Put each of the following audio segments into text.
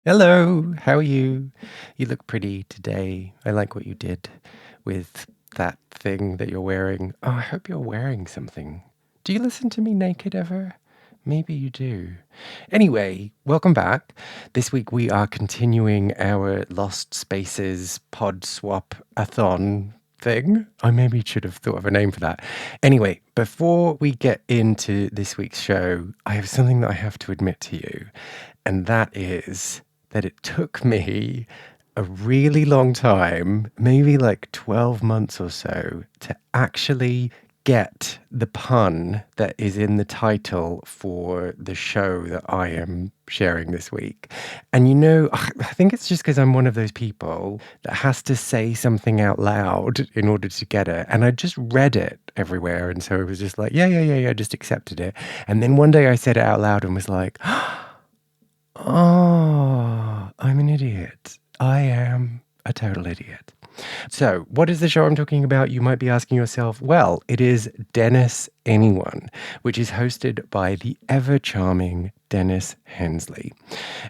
Hello, how are you? You look pretty today. I like what you did with that thing that you're wearing. Oh, I hope you're wearing something. Do you listen to me naked ever? Maybe you do. Anyway, welcome back. This week we are continuing our Lost Spaces pod swap a-thon thing. I maybe should have thought of a name for that. Anyway, before we get into this week's show, I have something that I have to admit to you, and that is that it took me a really long time, maybe like 12 months or so, to actually get the pun that is in the title for the show that I am sharing this week. And I think it's just because I'm one of those people that has to say something out loud in order to get it. And I just read it everywhere. And so it was just like, yeah, just accepted it. And then one day I said it out loud and was like, oh, I'm an idiot. I am a total idiot. So, what is the show I'm talking about? You might be asking yourself. Well, it is Dennis Anyone, which is hosted by the ever-charming Dennis Hensley.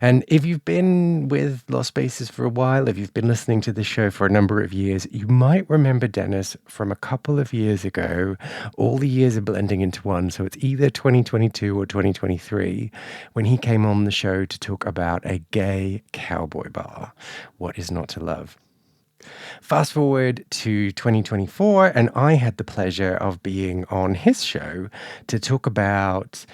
And if you've been with Lost Spaces for a while, if you've been listening to the show for a number of years, you might remember Dennis from a couple of years ago. All the years are blending into one, so it's either 2022 or 2023, when he came on the show to talk about a gay cowboy bar. What is not to love? Fast forward to 2024, and I had the pleasure of being on his show to talk about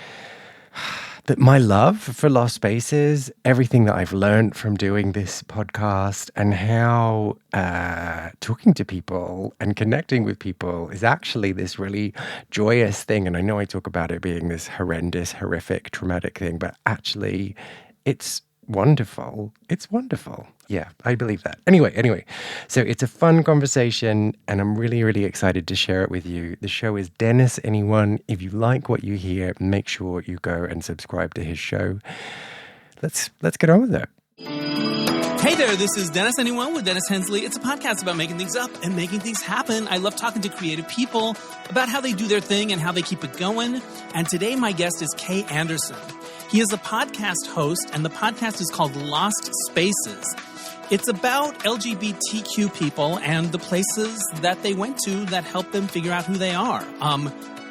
my love for Lost Spaces, everything that I've learned from doing this podcast, and how talking to people and connecting with people is actually this really joyous thing. And I know I talk about it being this horrendous, horrific, traumatic thing, but actually it's wonderful. It's wonderful. Yeah, I believe that. Anyway, so it's a fun conversation and I'm really, really excited to share it with you. The show is Dennis Anyone. If you like what you hear, make sure you go and subscribe to his show. Let's get on with it. Hey there, this is Dennis Anyone with Dennis Hensley. It's a podcast about making things up and making things happen. I love talking to creative people about how they do their thing and how they keep it going. And today my guest is Kay Anderson. He is a podcast host, and the podcast is called Lost Spaces. It's about LGBTQ people and the places that they went to that helped them figure out who they are.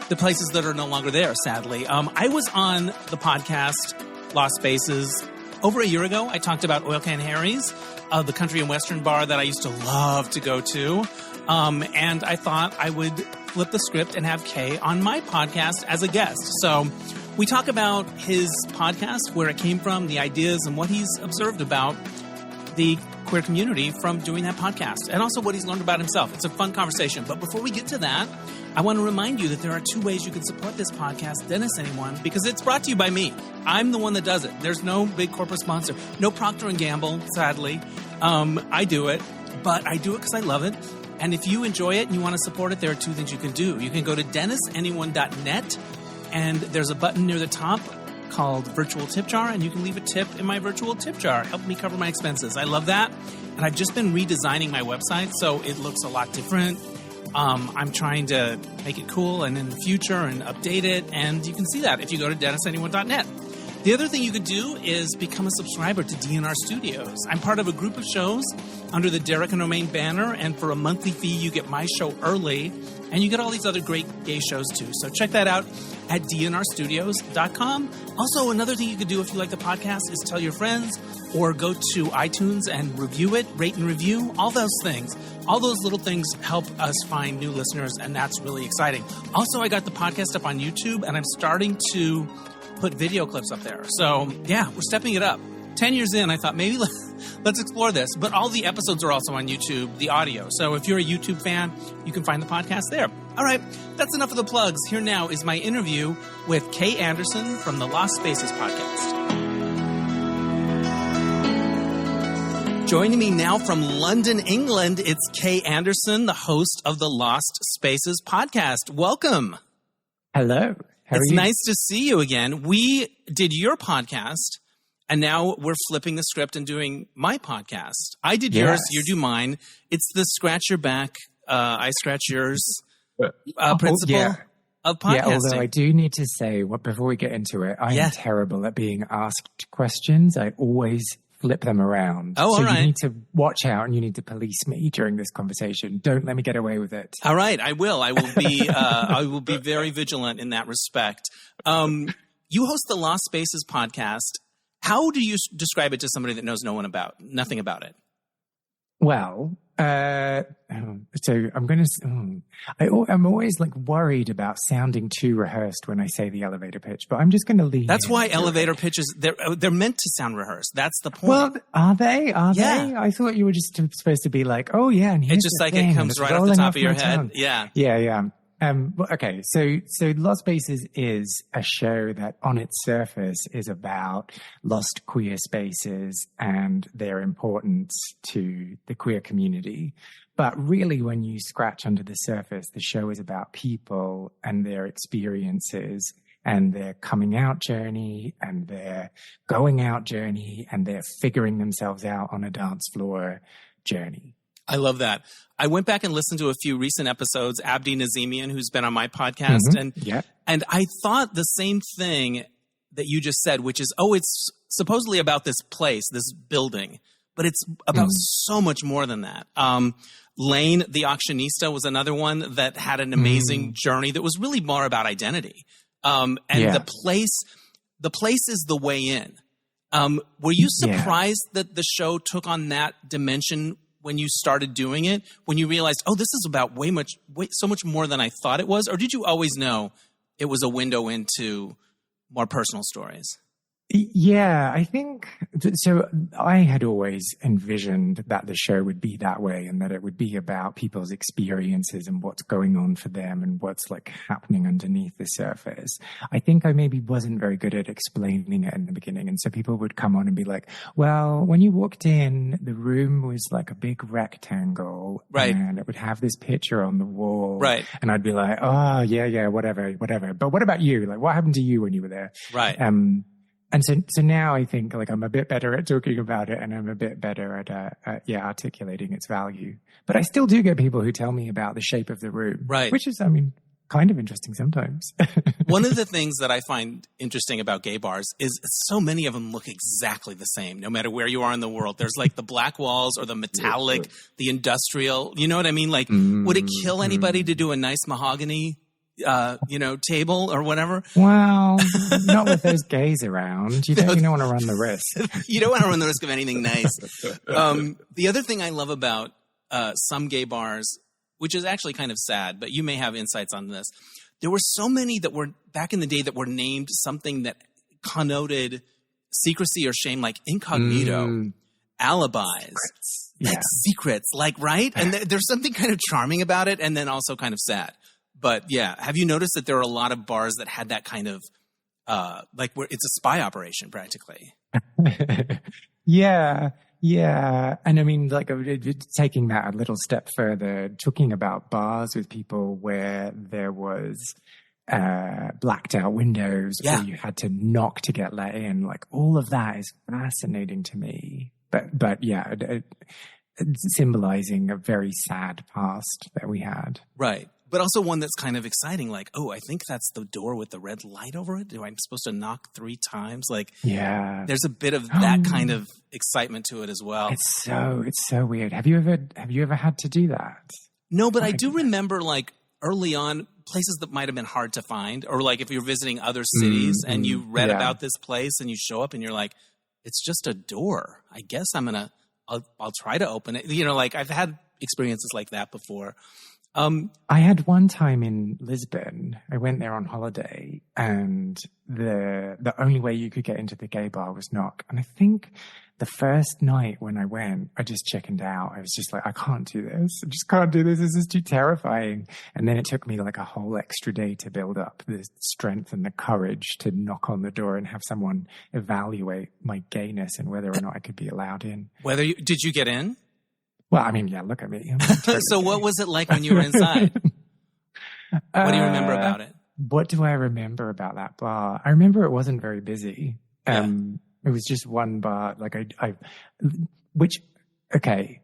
The places that are no longer there, sadly. I was on the podcast Lost Spaces over a year ago. I talked about Oil Can Harry's, the country and western bar that I used to love to go to. And I thought I would flip the script and have Kay on my podcast as a guest. So we talk about his podcast, where it came from, the ideas, and what he's observed about the queer community from doing that podcast, and also what he's learned about himself. It's a fun conversation. But before we get to that, I want to remind you that there are two ways you can support this podcast, Dennis Anyone, because it's brought to you by me. I'm the one that does it. There's no big corporate sponsor. No Procter & Gamble, sadly. I do it, but I do it because I love it. And if you enjoy it and you want to support it, there are two things you can do. You can go to DennisAnyone.net, and there's a button near the top called Virtual Tip Jar, and you can leave a tip in my virtual tip jar. Help me cover my expenses. I love that. And I've just been redesigning my website, so it looks a lot different. I'm trying to make it cool and in the future and update it, and you can see that if you go to DennisAnyone.net. The other thing you could do is become a subscriber to DNR Studios. I'm part of a group of shows under the Derek and Romaine banner, and for a monthly fee, you get my show early, and you get all these other great gay shows too. So check that out at dnrstudios.com. Also, another thing you could do if you like the podcast is tell your friends, or go to iTunes and review it, rate and review, all those things. All those little things help us find new listeners, and that's really exciting. Also, I got the podcast up on YouTube, and I'm starting to put video clips up there. So, yeah, we're stepping it up. 10 years in, I thought maybe let's explore this. But all the episodes are also on YouTube, the audio. So if you're a YouTube fan, you can find the podcast there. All right, that's enough of the plugs. Here now is my interview with Kay Anderson from the Lost Spaces podcast. Joining me now from London, England, it's Kay Anderson, the host of the Lost Spaces podcast. Welcome. Hello. It's nice to see you again. We did your podcast, and now we're flipping the script and doing my podcast. I did yours, you do mine. It's the scratch your back, I scratch yours principle of podcasting. Yeah, although I do need to say, before we get into it, I am terrible at being asked questions. I always flip them around. Oh, so all right. You need to watch out and you need to police me during this conversation. Don't let me get away with it. All right, I will. I will be. I will be very vigilant in that respect. You host the Lost Spaces podcast. How do you describe it to somebody that knows nothing about it? Well, so I'm going to. I'm always like worried about sounding too rehearsed when I say the elevator pitch, but I'm just going to leave. That's why elevator pitches they're meant to sound rehearsed. That's the point. Well, are they? Are Yeah. they? I thought you were just supposed to be like, oh yeah, and here's It's just the like thing, it and comes it's right off the rolling top of your my head. tongue. Yeah. Yeah. Well, okay, so Lost Spaces is a show that on its surface is about lost queer spaces and their importance to the queer community. But really, when you scratch under the surface, the show is about people and their experiences and their coming out journey and their going out journey and their figuring themselves out on a dance floor journey. I love that. I went back and listened to a few recent episodes, Abdi Nazemian, who's been on my podcast, and I thought the same thing that you just said, which is, it's supposedly about this place, this building, but it's about so much more than that. Lane, the auctionista, was another one that had an amazing journey that was really more about identity. The place is the way in. Were you surprised that the show took on that dimension when you started doing it, when you realized, this is about so much more than I thought it was? Or did you always know it was a window into more personal stories? Yeah, I think so. I had always envisioned that the show would be that way and that it would be about people's experiences and what's going on for them and what's like happening underneath the surface. I think I maybe wasn't very good at explaining it in the beginning. And so people would come on and be like, well, when you walked in, the room was like a big rectangle. Right. And it would have this picture on the wall. Right. And I'd be like, oh, yeah, whatever. But what about you? Like, what happened to you when you were there? Right. And so now I think like I'm a bit better at talking about it and I'm a bit better at articulating its value. But I still do get people who tell me about the shape of the room. Right. Which is, kind of interesting sometimes. One of the things that I find interesting about gay bars is so many of them look exactly the same, no matter where you are in the world. There's like the black walls or the metallic, the industrial, you know what I mean? Like, would it kill anybody to do a nice mahogany table or whatever? Well, not with those gays around. You don't want to run the risk. You don't want to run the risk of anything nice. The other thing I love about some gay bars, which is actually kind of sad, but you may have insights on this. There were so many that were back in the day that were named something that connoted secrecy or shame, like incognito, alibis, like secrets, like, right? And there's something kind of charming about it and then also kind of sad. But yeah, have you noticed that there are a lot of bars that had that kind of, like where it's a spy operation practically? Yeah. And I mean, like taking that a little step further, talking about bars with people where there was blacked out windows or you had to knock to get let in, like all of that is fascinating to me. But yeah, symbolizing a very sad past that we had. Right. But also one that's kind of exciting, like, I think that's the door with the red light over it. I'm supposed to knock 3 times? Like, there's a bit of that kind of excitement to it as well. It's so weird. Have you ever had to do that? No, but I do remember, like, early on, places that might have been hard to find, or like if you're visiting other cities and you read about this place and you show up and you're like, it's just a door. I guess I'll try to open it. Like I've had experiences like that before. I had one time in Lisbon, I went there on holiday and the only way you could get into the gay bar was knock. And I think the first night when I went, I just chickened out. I was just like, I can't do this. I just can't do this. This is too terrifying. And then it took me like a whole extra day to build up the strength and the courage to knock on the door and have someone evaluate my gayness and whether or not I could be allowed in. Did you get in? Well, I mean, yeah, look at me. So what was it like when you were inside? What do you remember about it? What do I remember about that bar? I remember it wasn't very busy. It was just one bar. Like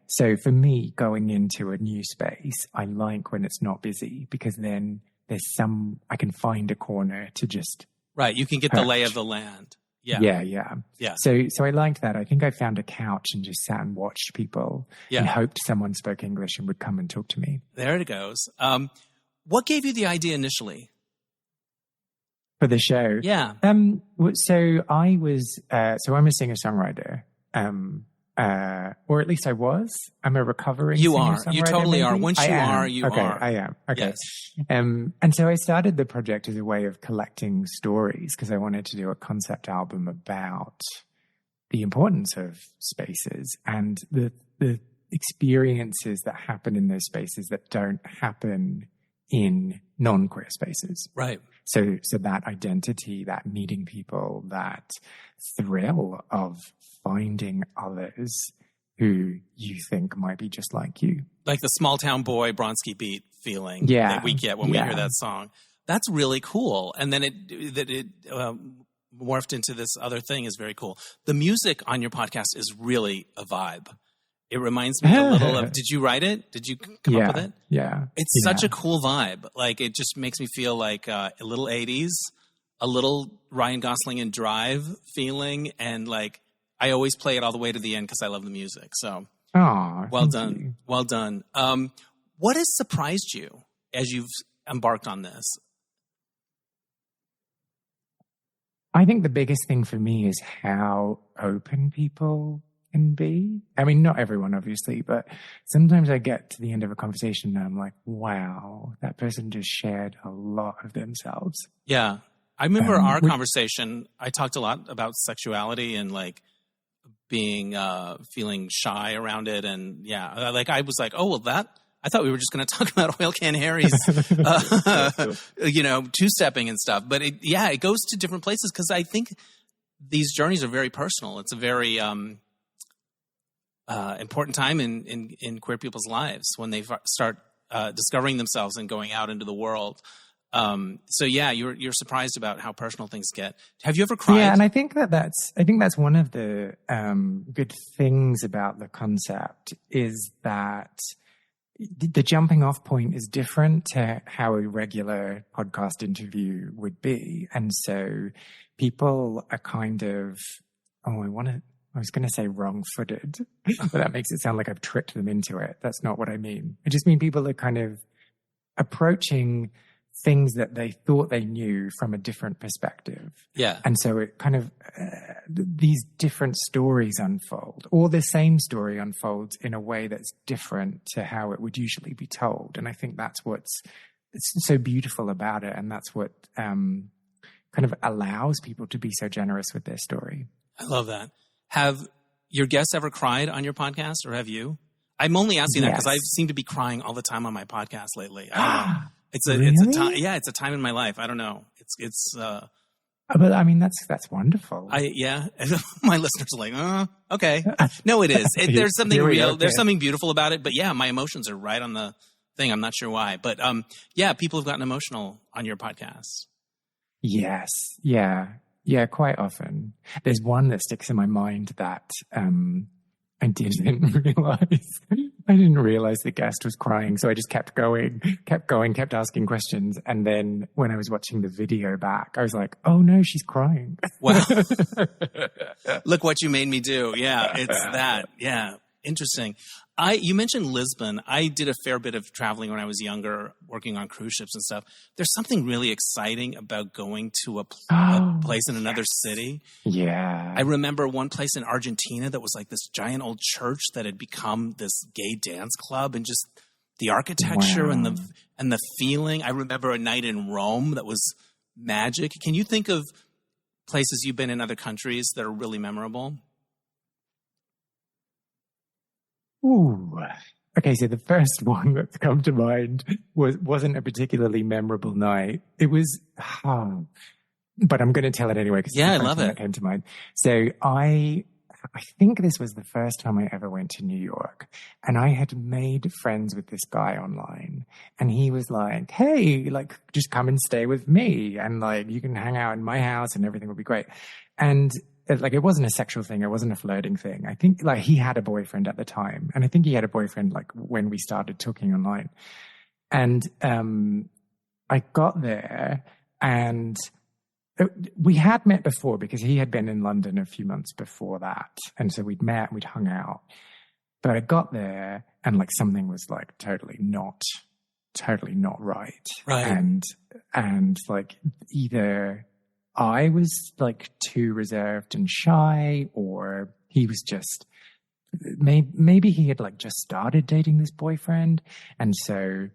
so for me, going into a new space, I like when it's not busy because then I can find a corner to just. Right. You can get the lay of the land. Yeah. Yeah. So I liked that. I think I found a couch and just sat and watched people and hoped someone spoke English and would come and talk to me. There it goes. What gave you the idea initially? For the show? Yeah. So I was, I'm a singer-songwriter. Or at least I was. I'm a recovering singer-songwriter. You totally are. Once you are, you are. I am. Okay. Yes. And so I started the project as a way of collecting stories because I wanted to do a concept album about the importance of spaces and the experiences that happen in those spaces that don't happen in non-queer spaces. Right. So that identity, that meeting people, that thrill of finding others who you think might be just like you. Like the small town boy Bronski Beat feeling that we get when we hear that song. That's really cool. And then it morphed into this other thing is very cool. The music on your podcast is really a vibe. It reminds me a little of, did you write it? Did you come up with it? Yeah. It's such a cool vibe. Like, it just makes me feel like a little 80s, a little Ryan Gosling and Drive feeling. And like, I always play it all the way to the end because I love the music. So, well done. You. Well done. What has surprised you as you've embarked on this? I think the biggest thing for me is how open people can be. I mean, not everyone, obviously, but sometimes I get to the end of a conversation and I'm like, wow, that person just shared a lot of themselves. Yeah. I remember our conversation, I talked a lot about sexuality and like being, feeling shy around it. And yeah, like I was like, oh, well I thought we were just going to talk about Oil Can Harry's, two-stepping and stuff. But it goes to different places because I think these journeys are very personal. It's a very important time in queer people's lives when they start discovering themselves and going out into the world. You're surprised about how personal things get. Have you ever cried? Yeah, and I think that's one of the good things about the concept is that the jumping off point is different to how a regular podcast interview would be. And so people are kind of, I was going to say wrong-footed, but that makes it sound like I've tricked them into it. That's not what I mean. I just mean people are kind of approaching things that they thought they knew from a different perspective. Yeah. And so it kind of, these different stories unfold, or the same story unfolds in a way that's different to how it would usually be told. And I think that's it's so beautiful about it. And that's what kind of allows people to be so generous with their story. I love that. Have your guests ever cried on your podcast, or have you? I'm only asking that because I seem to be crying all the time on my podcast lately. I don't know. It's a time. Yeah, it's a time in my life. I don't know. But I mean, that's wonderful. My listeners are like, okay. No, it is. There's something real. Okay. There's something beautiful about it. But yeah, my emotions are right on the thing. I'm not sure why, but people have gotten emotional on your podcast. Yes. Yeah, quite often. There's one that sticks in my mind that I didn't realize the guest was crying. So I just kept asking questions. And then when I was watching the video back, I was like, oh no, she's crying. Wow. Look what you made me do. Yeah, it's that. Yeah. Interesting. You mentioned Lisbon. I did a fair bit of traveling when I was younger, working on cruise ships and stuff. There's something really exciting about going to a place in another city. Yeah. I remember one place in Argentina that was like this giant old church that had become this gay dance club, and just the architecture and the feeling. I remember a night in Rome that was magic. Can you think of places you've been in other countries that are really memorable? Ooh. Okay, so the first one that's come to mind wasn't a particularly memorable night. It was, but I'm going to tell it anyway because I love it. That came to mind. So I think this was the first time I ever went to New York, and I had made friends with this guy online, and he was like, "Hey, like, just come and stay with me, and like, you can hang out in my house, and everything will be great." And like, it wasn't a sexual thing. It wasn't a flirting thing. I think like he had a boyfriend at the time. And I think he had a boyfriend like when we started talking online. And I got there and we had met before because he had been in London a few months before that. And so we'd met, we'd hung out. But I got there and like something was like totally not right. Right. And like either I was like too reserved and shy, or he was just, maybe he had like just started dating this boyfriend. And so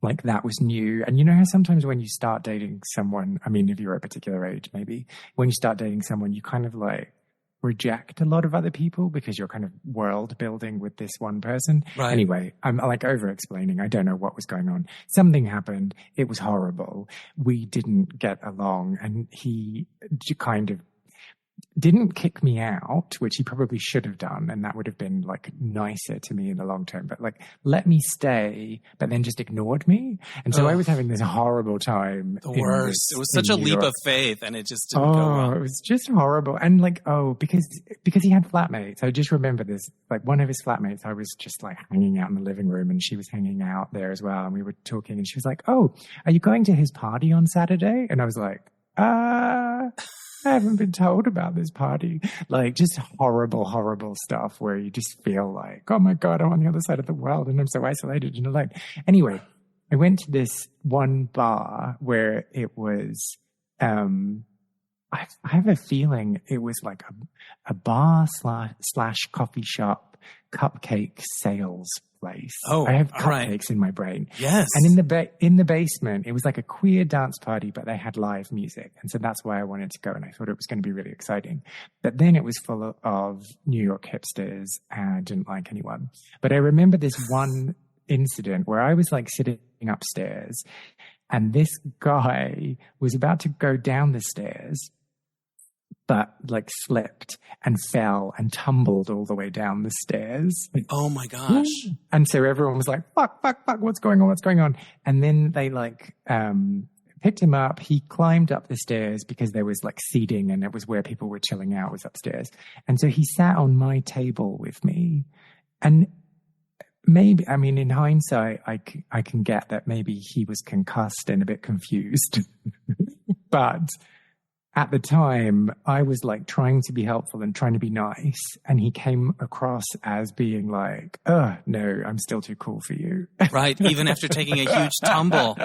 like that was new. And you know how sometimes when you start dating someone, I mean, if you're a particular age, maybe when you start dating someone, you kind of like reject a lot of other people because you're kind of world building with this one person. Right. Anyway, I'm like over explaining. I don't know what was going on. Something happened. It was horrible. We didn't get along, and he kind of didn't kick me out, which he probably should have done, and that would have been like nicer to me in the long term, but like let me stay, but then just ignored me. And so I was having this horrible time. The worst. It was such a leap of faith, and it just didn't go well. It was just horrible. And like, because he had flatmates. I just remember this, like one of his flatmates, I was just like hanging out in the living room, and she was hanging out there as well. And we were talking, and she was like, "Oh, are you going to his party on Saturday?" And I was like, I haven't been told about this party. Like just horrible, horrible stuff where you just feel like, oh my God, I'm on the other side of the world and I'm so isolated and alone. Anyway, I went to this one bar where it was, I have a feeling it was like a bar slash coffee shop cupcake sales place. Oh, I have cupcakes in my brain. Yes. And in the basement, it was like a queer dance party, but they had live music. And so that's why I wanted to go. And I thought it was going to be really exciting. But then it was full of New York hipsters and I didn't like anyone. But I remember this one incident where I was like sitting upstairs and this guy was about to go down the stairs, but like slipped and fell and tumbled all the way down the stairs. Oh my gosh. And so everyone was like, fuck, what's going on? And then they like, picked him up. He climbed up the stairs because there was like seating and it was where people were chilling out, was upstairs. And so he sat on my table with me. And maybe, I mean, in hindsight, I can get that maybe he was concussed and a bit confused, but at the time, I was like trying to be helpful and trying to be nice. And he came across as being like, no, I'm still too cool for you. Right. Even after taking a huge tumble,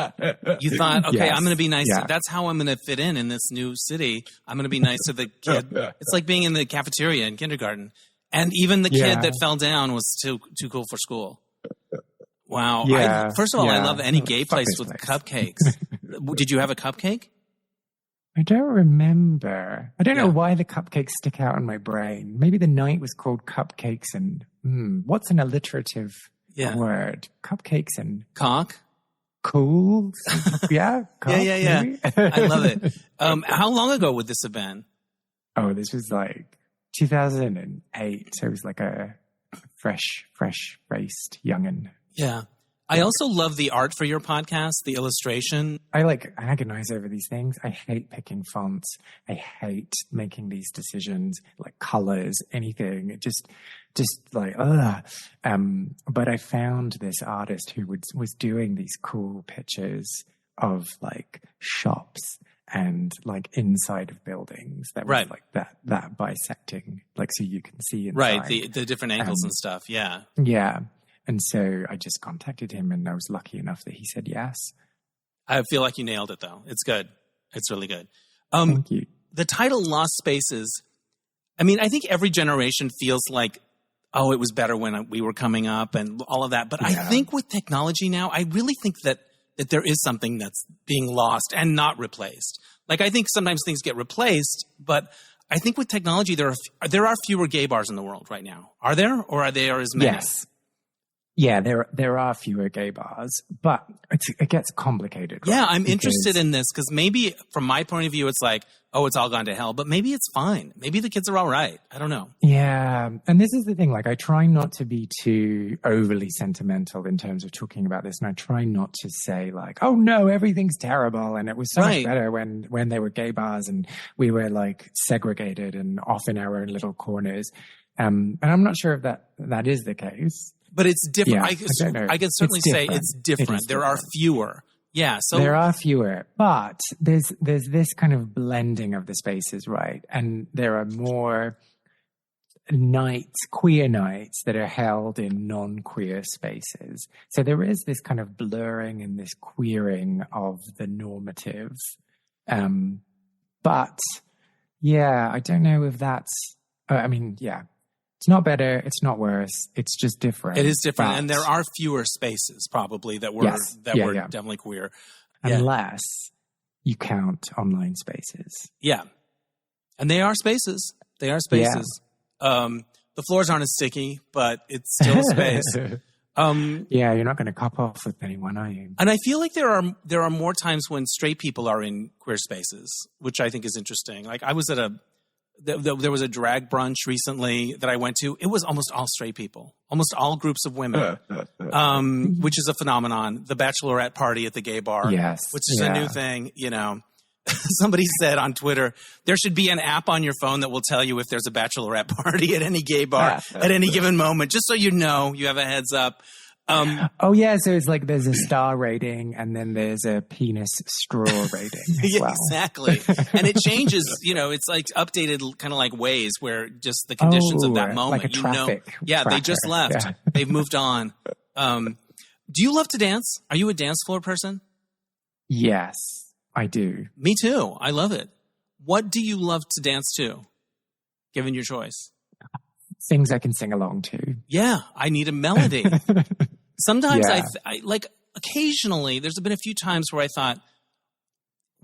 you thought, okay, Yes. I'm going to be nice. Yeah. That's how I'm going to fit in this new city. I'm going to be nice to the kid. It's like being in the cafeteria in kindergarten. And even the kid that fell down was too cool for school. Wow. Yeah. First of all, I love any gay Fuck place this with place. cupcakes. Did you have a cupcake? I don't remember. I don't know Yeah. why the cupcakes stick out in my brain. Maybe the night was called Cupcakes and what's an alliterative word? Cupcakes and Cock? cool? Yeah. Cock, Yeah. maybe? I love it. How long ago would this have been? Oh, this was like 2008. So it was like a fresh-faced youngin'. Yeah. I also love the art for your podcast, the illustration. I like agonize over these things. I hate picking fonts. I hate making these decisions, like colors, anything. It just like, ugh. But I found this artist who was doing these cool pictures of like shops and like inside of buildings that was like that bisecting, like so you can see inside. Right, the different angles and stuff. Yeah. Yeah. And so I just contacted him and I was lucky enough that he said yes. I feel like you nailed it though. It's good. It's really good. Thank you. The title Lost Spaces, I mean, I think every generation feels like, oh, it was better when we were coming up and all of that. But I think with technology now, I really think that there is something that's being lost and not replaced. Like I think sometimes things get replaced, but I think with technology, there are fewer gay bars in the world right now. Are there? Or are there as many? Yes. Yeah, there are fewer gay bars, but it gets complicated. Right? Yeah, I'm interested in this because maybe from my point of view, it's like, oh, it's all gone to hell, but maybe it's fine. Maybe the kids are all right. I don't know. Yeah. And this is the thing, like I try not to be too overly sentimental in terms of talking about this. And I try not to say like, oh no, everything's terrible. And it was so much better when there were gay bars and we were like segregated and off in our own little corners. And I'm not sure if that is the case. But it's different. Yeah, I can certainly say it's different. There are fewer. Yeah. So there are fewer, but there's this kind of blending of the spaces, right? And there are more queer nights that are held in non-queer spaces. So there is this kind of blurring and this queering of the normative. But yeah, I don't know if that's, it's not better. It's not worse. It's just different. it is different. And there are fewer spaces probably that were, were definitely queer. Yeah. Unless you count online spaces. Yeah. And they are spaces. They are spaces. The floors aren't as sticky, but it's still a space. You're not going to cop off with anyone, are you? And I feel like there are more times when straight people are in queer spaces, which I think is interesting. Like I was at there was a drag brunch recently that I went to. It was almost all straight people, almost all groups of women, which is a phenomenon. The bachelorette party at the gay bar, which is a new thing, you know. Somebody said on Twitter, there should be an app on your phone that will tell you if there's a bachelorette party at any gay bar at any given moment, just so you know, you have a heads up. So it's like there's a star rating and then there's a penis straw rating as well. Exactly. And it changes, you know, it's like updated kind of like Waze where just the conditions of that moment, like a traffic tracker. They just left. Yeah. They've moved on. Do you love to dance? Are you a dance floor person? Yes. I do. Me too. I love it. What do you love to dance to, given your choice? Things I can sing along to. Yeah, I need a melody. Sometimes I like occasionally, there's been a few times where I thought,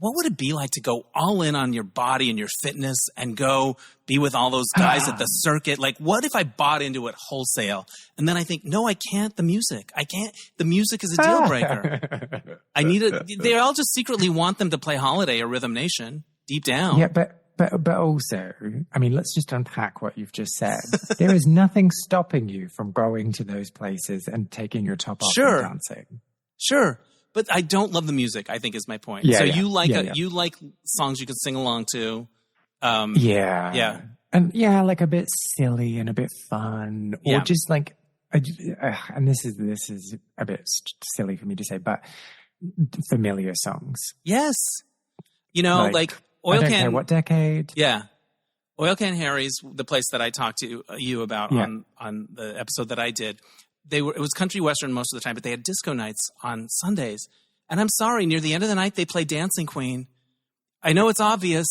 what would it be like to go all in on your body and your fitness and go be with all those guys at the circuit? Like, what if I bought into it wholesale? And then I think, no, I can't. The music. I can't. The music is a deal breaker. They all just secretly want them to play Holiday or Rhythm Nation deep down. Yeah, but also, I mean, let's just unpack what you've just said. There is nothing stopping you from going to those places and taking your top off and dancing. Sure. But I don't love the music, I think is my point. You like songs you can sing along to. Yeah. And like a bit silly and a bit fun, or just like, and this is a bit silly for me to say, but familiar songs. Yes. You know, like Oil I don't Can. care what decade. Yeah. Oil Can Harry's, the place that I talked to you about on the episode that I did. It was country western most of the time, but they had disco nights on Sundays. And I'm sorry, near the end of the night, they play Dancing Queen. I know it's obvious.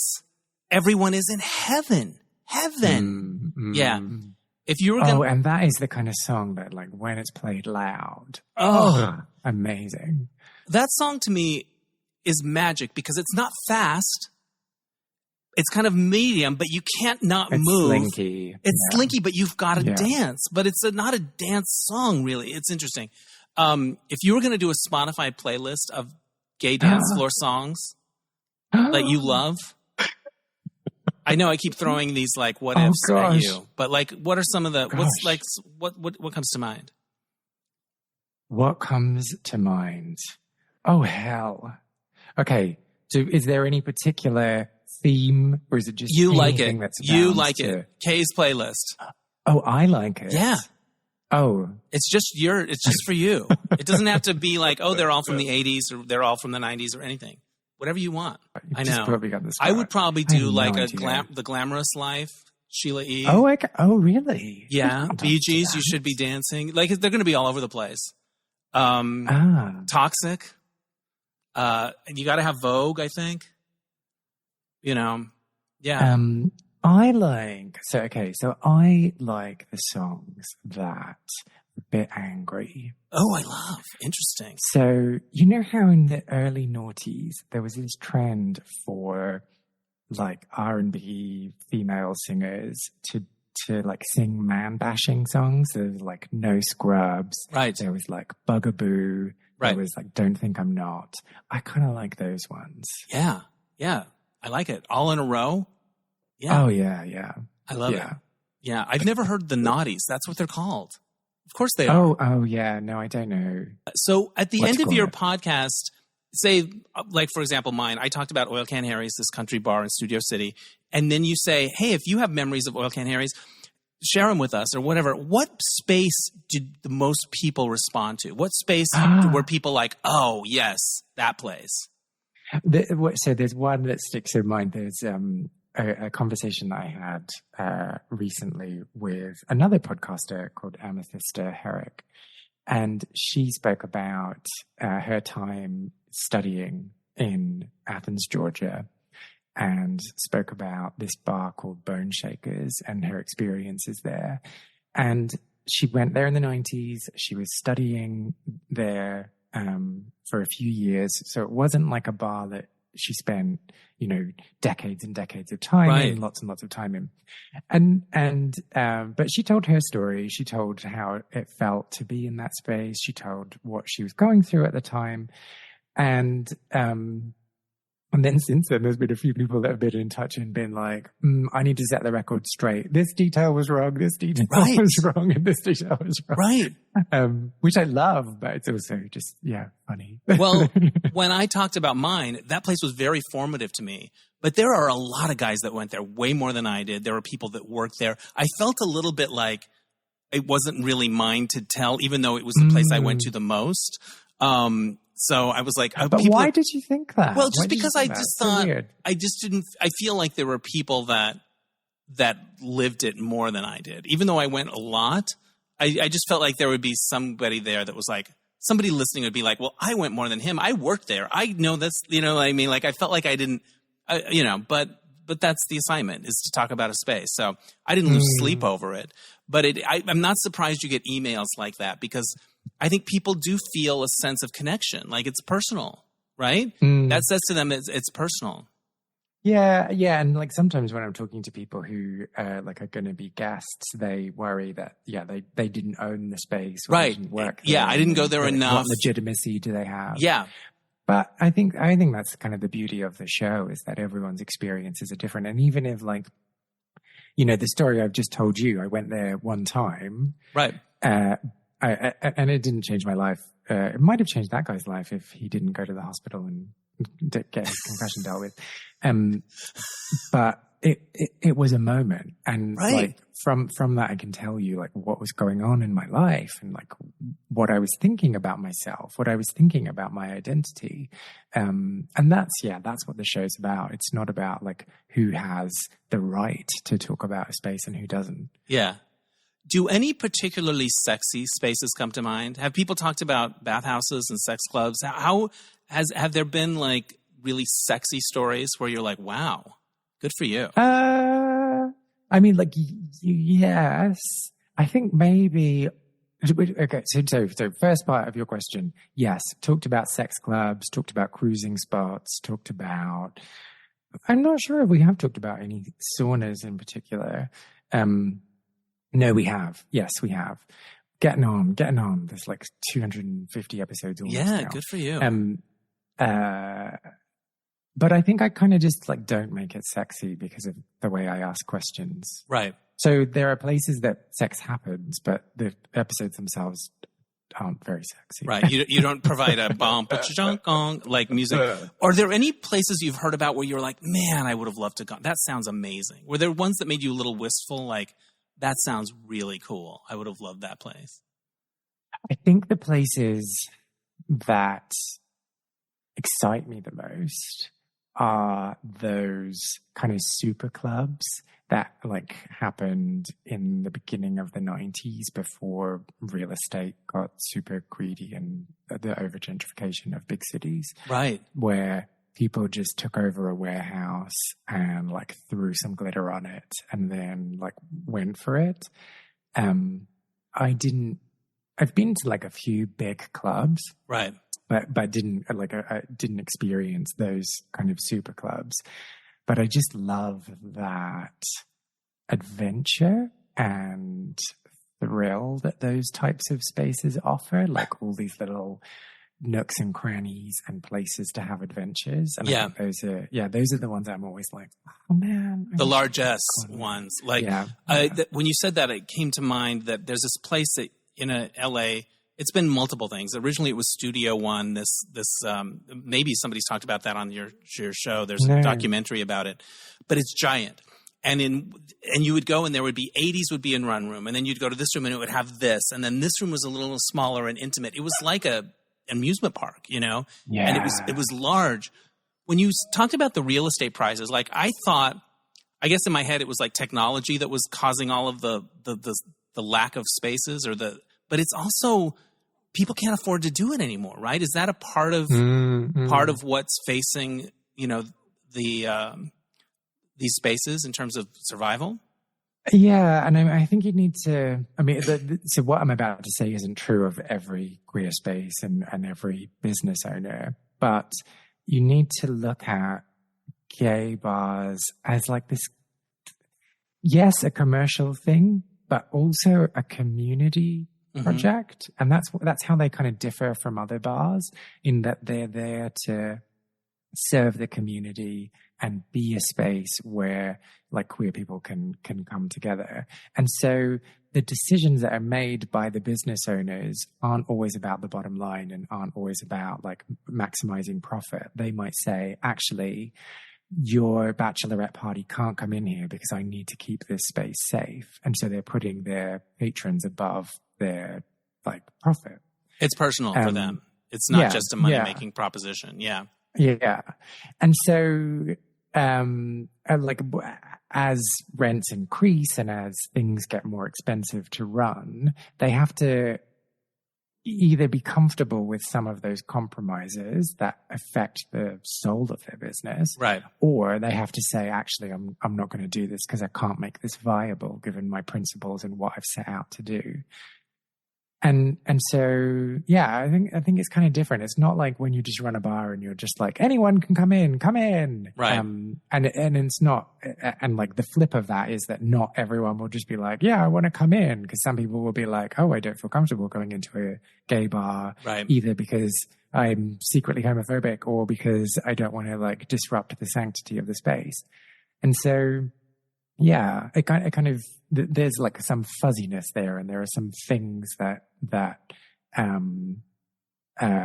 Everyone is in heaven. Heaven. Yeah. If you were and that is the kind of song that, like, when it's played loud. Amazing. That song to me is magic because it's not fast. It's kind of medium, but you can't not move. Slinky. It's slinky, but you've got to dance. But it's not a dance song, really. It's interesting. If you were going to do a Spotify playlist of gay dance floor songs that you love, I know I keep throwing these like what ifs at you, but like, what are some of the what comes to mind? What comes to mind? Oh hell. Okay. So, is there any particular theme, or is it just you like it? That's you like it. Kay's playlist. Oh, I like it. Yeah. Oh, it's just for you. It doesn't have to be like, oh, they're all from the 80s or they're all from the 90s or anything. Whatever you want. I know. I would probably do like the Glamorous Life, Sheila E. Oh, really? Yeah. Bee Gees, You Should Be Dancing. Like, they're going to be all over the place. Toxic. You got to have Vogue, I think. You know, yeah. I like the songs that are a bit angry. Oh, I love. Interesting. So, you know how in the early noughties, there was this trend for like R&B female singers to like sing man-bashing songs. There was like No Scrubs. Right. There was like Bugaboo. Right. There was like Don't Think I'm Not. I kind of like those ones. Yeah. Yeah. I like it. All in a Row. Yeah. Oh, yeah. I love it. Yeah. I've never heard the Naughties. That's what they're called. Of course they are. Oh, yeah. No, I don't know. So at the end of your podcast, say, like, for example, mine, I talked about Oil Can Harry's, this country bar in Studio City. And then you say, hey, if you have memories of Oil Can Harry's, share them with us or whatever. What space did the most people respond to? What space were people like, oh, yes, that place? So there's one that sticks in mind. There's a conversation that I had recently with another podcaster called Amethysta Herrick. And she spoke about her time studying in Athens, Georgia, and spoke about this bar called Bone Shakers and her experiences there. And she went there in the 90s. She was studying there for a few years. So it wasn't like a bar that she spent, decades and decades of time in, lots and lots of time in. But she told her story. She told how it felt to be in that space. She told what she was going through at the time. And then since then, there's been a few people that have been in touch and been like, I need to set the record straight. This detail was wrong. This detail was wrong. And this detail was wrong. Right. Which I love, but it's also just, funny. Well, when I talked about mine, that place was very formative to me. But there are a lot of guys that went there way more than I did. There were people that worked there. I felt a little bit like it wasn't really mine to tell, even though it was the place I went to the most. So I was like, but why did you think that? Well, just because I just thought, I just didn't, I feel like there were people that lived it more than I did. Even though I went a lot, I just felt like there would be somebody there that was like, somebody listening would be like, well, I went more than him. I worked there. I know that's, what I mean? Like I felt like I didn't, but that's the assignment, is to talk about a space. So I didn't lose sleep over it, but I'm not surprised you get emails like that, because I think people do feel a sense of connection. Like it's personal, right? That says to them it's personal. Yeah. And like sometimes when I'm talking to people who are going to be guests, they worry that, they didn't own the space. Or right. They didn't work there. Yeah. I didn't go there what enough. What legitimacy do they have? Yeah. But I think that's kind of the beauty of the show, is that everyone's experiences are different. And even if the story I've just told you, I went there one time. Right. And it didn't change my life. It might have changed that guy's life if he didn't go to the hospital and get his concussion dealt with. But it was a moment, and from that I can tell you what was going on in my life, and what I was thinking about myself, what I was thinking about my identity. And that's what the show's about. It's not about who has the right to talk about a space and who doesn't. Yeah. Do any particularly sexy spaces come to mind? Have people talked about bathhouses and sex clubs? Have there been really sexy stories where you're like, wow, good for you? I mean, yes. I think maybe. Okay, so first part of your question, yes, talked about sex clubs, talked about cruising spots, talked about. I'm not sure if we have talked about any saunas in particular. No, we have. Yes, we have. Getting on. There's 250 episodes almost now. Good for you. But I think I kind of just don't make it sexy because of the way I ask questions. Right. So there are places that sex happens, but the episodes themselves aren't very sexy. Right. You don't provide a bump, like music. Are there any places you've heard about where you're like, man, I would have loved to go? That sounds amazing. Were there ones that made you a little wistful? That sounds really cool. I would have loved that place. I think the places that excite me the most are those kind of super clubs that happened in the beginning of the 90s, before real estate got super greedy and the over-gentrification of big cities. Right. Where people just took over a warehouse and threw some glitter on it and then went for it. I've been to a few big clubs. Right. But didn't I didn't experience those kind of super clubs. But I just love that adventure and thrill that those types of spaces offer, all these little nooks and crannies and places to have adventures. And I think those are the ones I'm always like, oh man. The largesse ones. When you said that, it came to mind that there's this place that in LA, it's been multiple things. Originally, it was Studio One. Maybe somebody's talked about that on your show. There's a documentary about it, but it's giant. And you would go and there would be 80s would be in one room, and then you'd go to this room and it would have this, and then this room was a little smaller and intimate. It was like an amusement park, you know? Yeah. And it was large. When you talked about the real estate prices, like I guess in my head it was like technology that was causing all of the lack of spaces but it's also people can't afford to do it anymore, right? Is that a part of what's facing, you know, these spaces in terms of survival? Yeah, and I think you need to. I mean, so what I'm about to say isn't true of every queer space and every business owner, but you need to look at gay bars as like this. Yes, a commercial thing, but also a community project, and that's how they kind of differ from other bars in that they're there to serve the community and be a space where like queer people can come together. And so the decisions that are made by the business owners aren't always about the bottom line and aren't always about like maximizing profit. They might say, actually, your bachelorette party can't come in here because I need to keep this space safe. And so they're putting their patrons above their like profit. It's personal for them. It's not just a money-making proposition. Yeah. Yeah. And so, like, as rents increase and as things get more expensive to run, they have to either be comfortable with some of those compromises that affect the soul of their business, right? Or they have to say, actually, I'm not going to do this because I can't make this viable given my principles and what I've set out to do. And so, yeah, I think it's kind of different. It's not like when you just run a bar and you're just like, anyone can come in. Right. And it's not, and like the flip of that is that not everyone will just be like, yeah, I want to come in. Because some people will be like, oh, I don't feel comfortable going into a gay bar. Right. Either because I'm secretly homophobic or because I don't want to like disrupt the sanctity of the space. And so, yeah, it kind of, there's like some fuzziness there, and there are some things that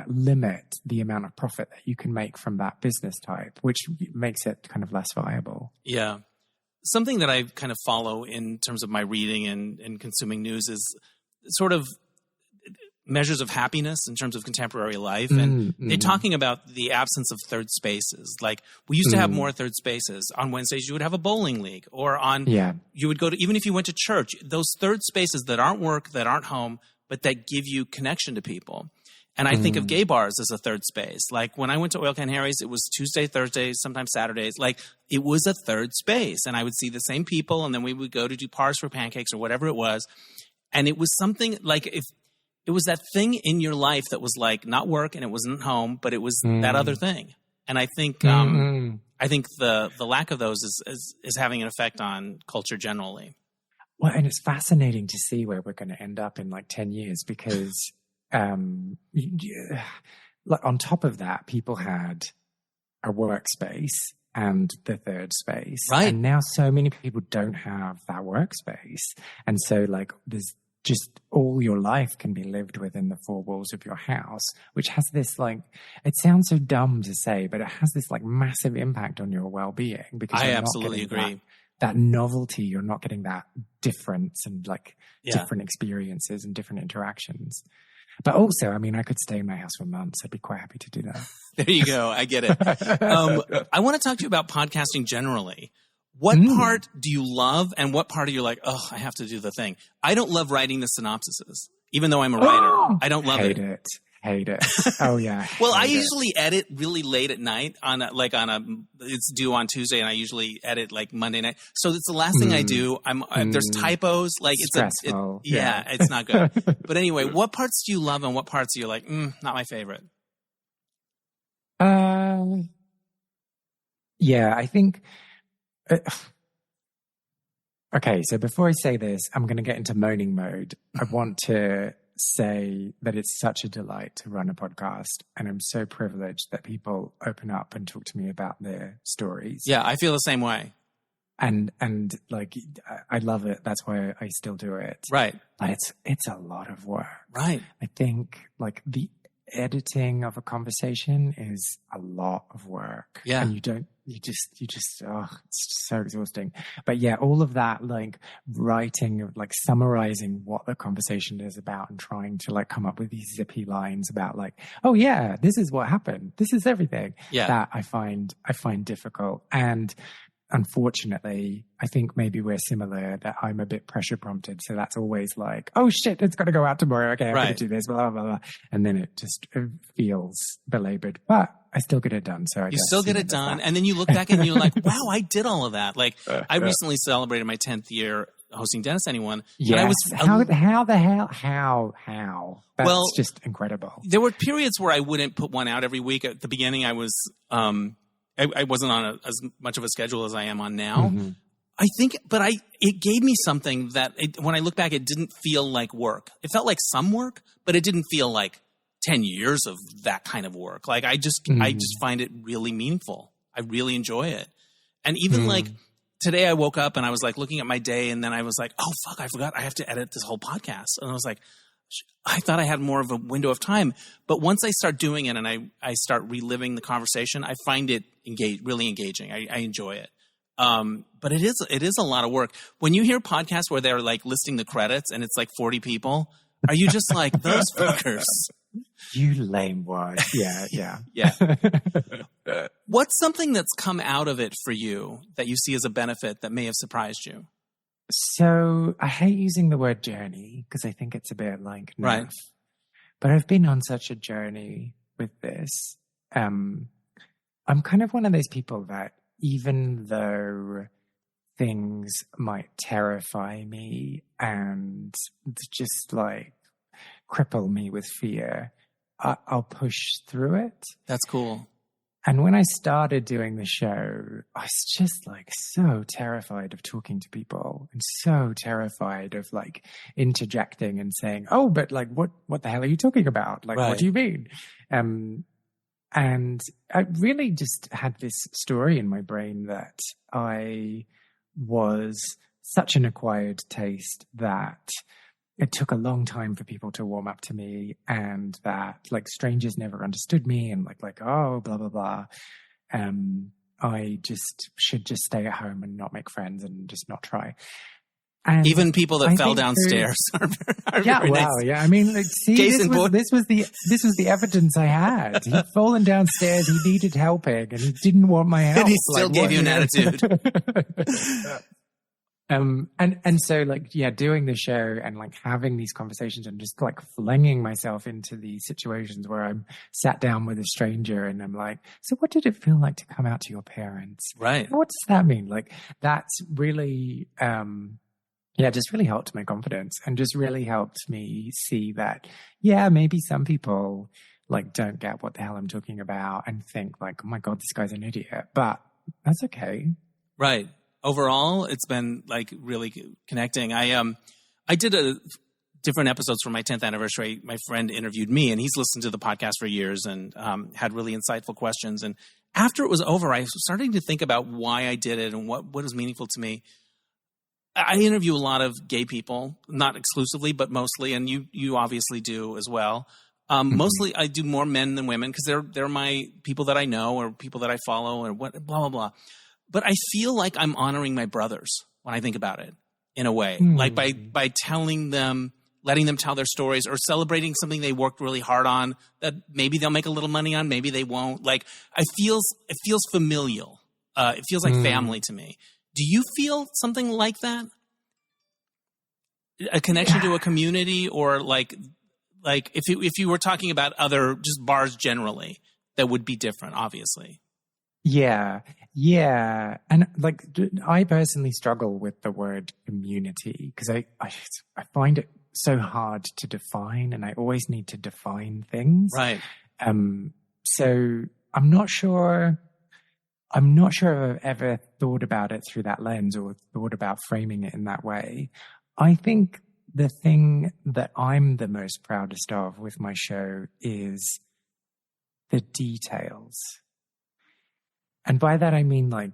limit the amount of profit that you can make from that business type, which makes it kind of less viable. Yeah. Something that I kind of follow in terms of my reading and consuming news is sort of measures of happiness in terms of contemporary life. And they're talking about the absence of third spaces. Like we used to have more third spaces. On Wednesdays, you would have a bowling league, or you would go to, even if you went to church, those third spaces that aren't work, that aren't home, but that give you connection to people. And I think of gay bars as a third space. Like when I went to Oil Can Harry's, it was Tuesday, Thursdays, sometimes Saturdays. Like it was a third space, and I would see the same people, and then we would go to do Pars for Pancakes or whatever it was. And it was something like, if it was that thing in your life that was like not work and it wasn't home, but it was that other thing. And I think the lack of those is having an effect on culture generally. Well, and it's fascinating to see where we're going to end up in like 10 years because on top of that, people had a workspace and the third space. Right. And now so many people don't have that workspace. And so like there's just all your life can be lived within the four walls of your house, which has this like, it sounds so dumb to say, but it has this like massive impact on your well-being because I absolutely agree. That novelty, you're not getting that difference and like different experiences and different interactions. But also, I mean, I could stay in my house for months. I'd be quite happy to do that. There you go. I get it. I want to talk to you about podcasting generally. What part do you love and what part are you like, oh, I have to do the thing? I don't love writing the synopsises, even though I'm a writer. I don't love it. Hate it. Oh, yeah. Well, I usually edit really late at night it's due on Tuesday, and I usually edit like Monday night. So it's the last thing I do. There's typos. Like it's stressful. It's not good. But anyway, what parts do you love and what parts are you like, not my favorite? Yeah, I think... okay, so before I say this, I'm going to get into moaning mode. I want to say that it's such a delight to run a podcast, and I'm so privileged that people open up and talk to me about their stories. Yeah, I feel the same way. And like, I love it. That's why I still do it. Right. But it's a lot of work. Right. I think like the editing of a conversation is a lot of work. Yeah. And you don't you just, it's so exhausting. But yeah, all of that, like writing, like summarizing what the conversation is about and trying to like come up with these zippy lines about like, oh yeah, this is what happened. This is everything. Yeah. That I find difficult. And unfortunately, I think maybe we're similar, that I'm a bit pressure prompted. So that's always like, oh shit, it's got to go out tomorrow. Okay, I'm going to do this, blah, blah, blah. And then it just feels belabored, but I still get it done. So I You guess, still get it done. And then you look back and you're like, wow, I did all of that. Like I recently celebrated my 10th year hosting Dennis Anyone. Yes. And I was, how the hell? How? That's just incredible. There were periods where I wouldn't put one out every week. At the beginning, I was, I wasn't on as much of a schedule as I am on now. Mm-hmm. I think, but it gave me something that when I look back, it didn't feel like work. It felt like some work, but it didn't feel like 10 years of that kind of work. Like I just find it really meaningful. I really enjoy it. And even like today I woke up and I was like looking at my day and then I was like, oh fuck, I forgot I have to edit this whole podcast. And I was like, I thought I had more of a window of time, but once I start doing it and I start reliving the conversation, I find it really engaging. I enjoy it. But it is a lot of work. When you hear podcasts where they're like listing the credits and it's like 40 people, are you just like, those fuckers? You lame word. Yeah. What's something that's come out of it for you that you see as a benefit that may have surprised you? So I hate using the word journey because I think it's a bit like nerf. Right. But I've been on such a journey with this. I'm kind of one of those people that even though things might terrify me and just like cripple me with fear, I'll push through it. That's cool. And when I started doing the show, I was just like so terrified of talking to people and so terrified of like interjecting and saying, oh, but like, what the hell are you talking about? Like, What do you mean? And I really just had this story in my brain that I was such an acquired taste that it took a long time for people to warm up to me, and that like strangers never understood me, and like oh blah blah blah. I just should just stay at home and not make friends and just not try. And even people that fell downstairs are very nice. Yeah. I mean, like, see, this was the evidence I had. He'd fallen downstairs. He needed helping, and he didn't want my help. And he still gave you an attitude. And so like, yeah, doing the show and like having these conversations and just like flinging myself into these situations where I'm sat down with a stranger and I'm like, so what did it feel like to come out to your parents? Right. What does that mean? Like, that's really, just really helped my confidence and just really helped me see that, yeah, maybe some people like don't get what the hell I'm talking about and think like, oh my God, this guy's an idiot, but that's okay. Right. Overall, it's been like really connecting. I did different episodes for my 10th anniversary. My friend interviewed me, and he's listened to the podcast for years and had really insightful questions. And after it was over, I was starting to think about why I did it and what was meaningful to me. I interview a lot of gay people, not exclusively, but mostly, and you obviously do as well. Mostly, I do more men than women because they're my people that I know or people that I follow or what blah blah blah. But I feel like I'm honoring my brothers when I think about it in a way, like by telling them, letting them tell their stories or celebrating something they worked really hard on that maybe they'll make a little money on, maybe they won't. Like it feels familial. It feels like family to me. Do you feel something like that? A connection to a community, or like if you were talking about other just bars generally, that would be different, obviously. Yeah. And like, I personally struggle with the word community because I find it so hard to define, and I always need to define things. Right. So I'm not sure if I've ever thought about it through that lens or thought about framing it in that way. I think the thing that I'm the most proudest of with my show is the details. And by that, I mean, like,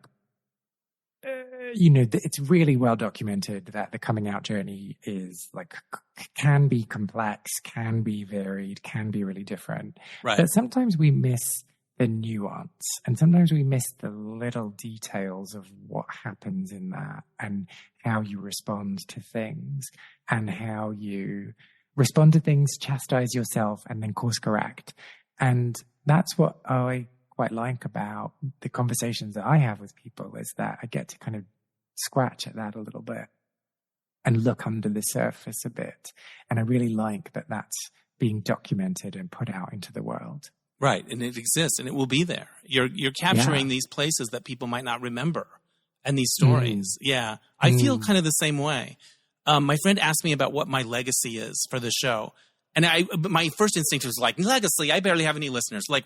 it's really well documented that the coming out journey is like, can be complex, can be varied, can be really different. Right. But sometimes we miss the nuance. And sometimes we miss the little details of what happens in that and how you respond to things and how you respond to things, chastise yourself, and then course correct. And that's what I quite like about the conversations that I have with people, is that I get to kind of scratch at that a little bit and look under the surface a bit. And I really like that that's being documented and put out into the world. Right. And it exists and it will be there. You're capturing these places that people might not remember and these stories. Yeah. I feel kind of the same way. My friend asked me about what my legacy is for the show. And my first instinct was like, legacy, I barely have any listeners. But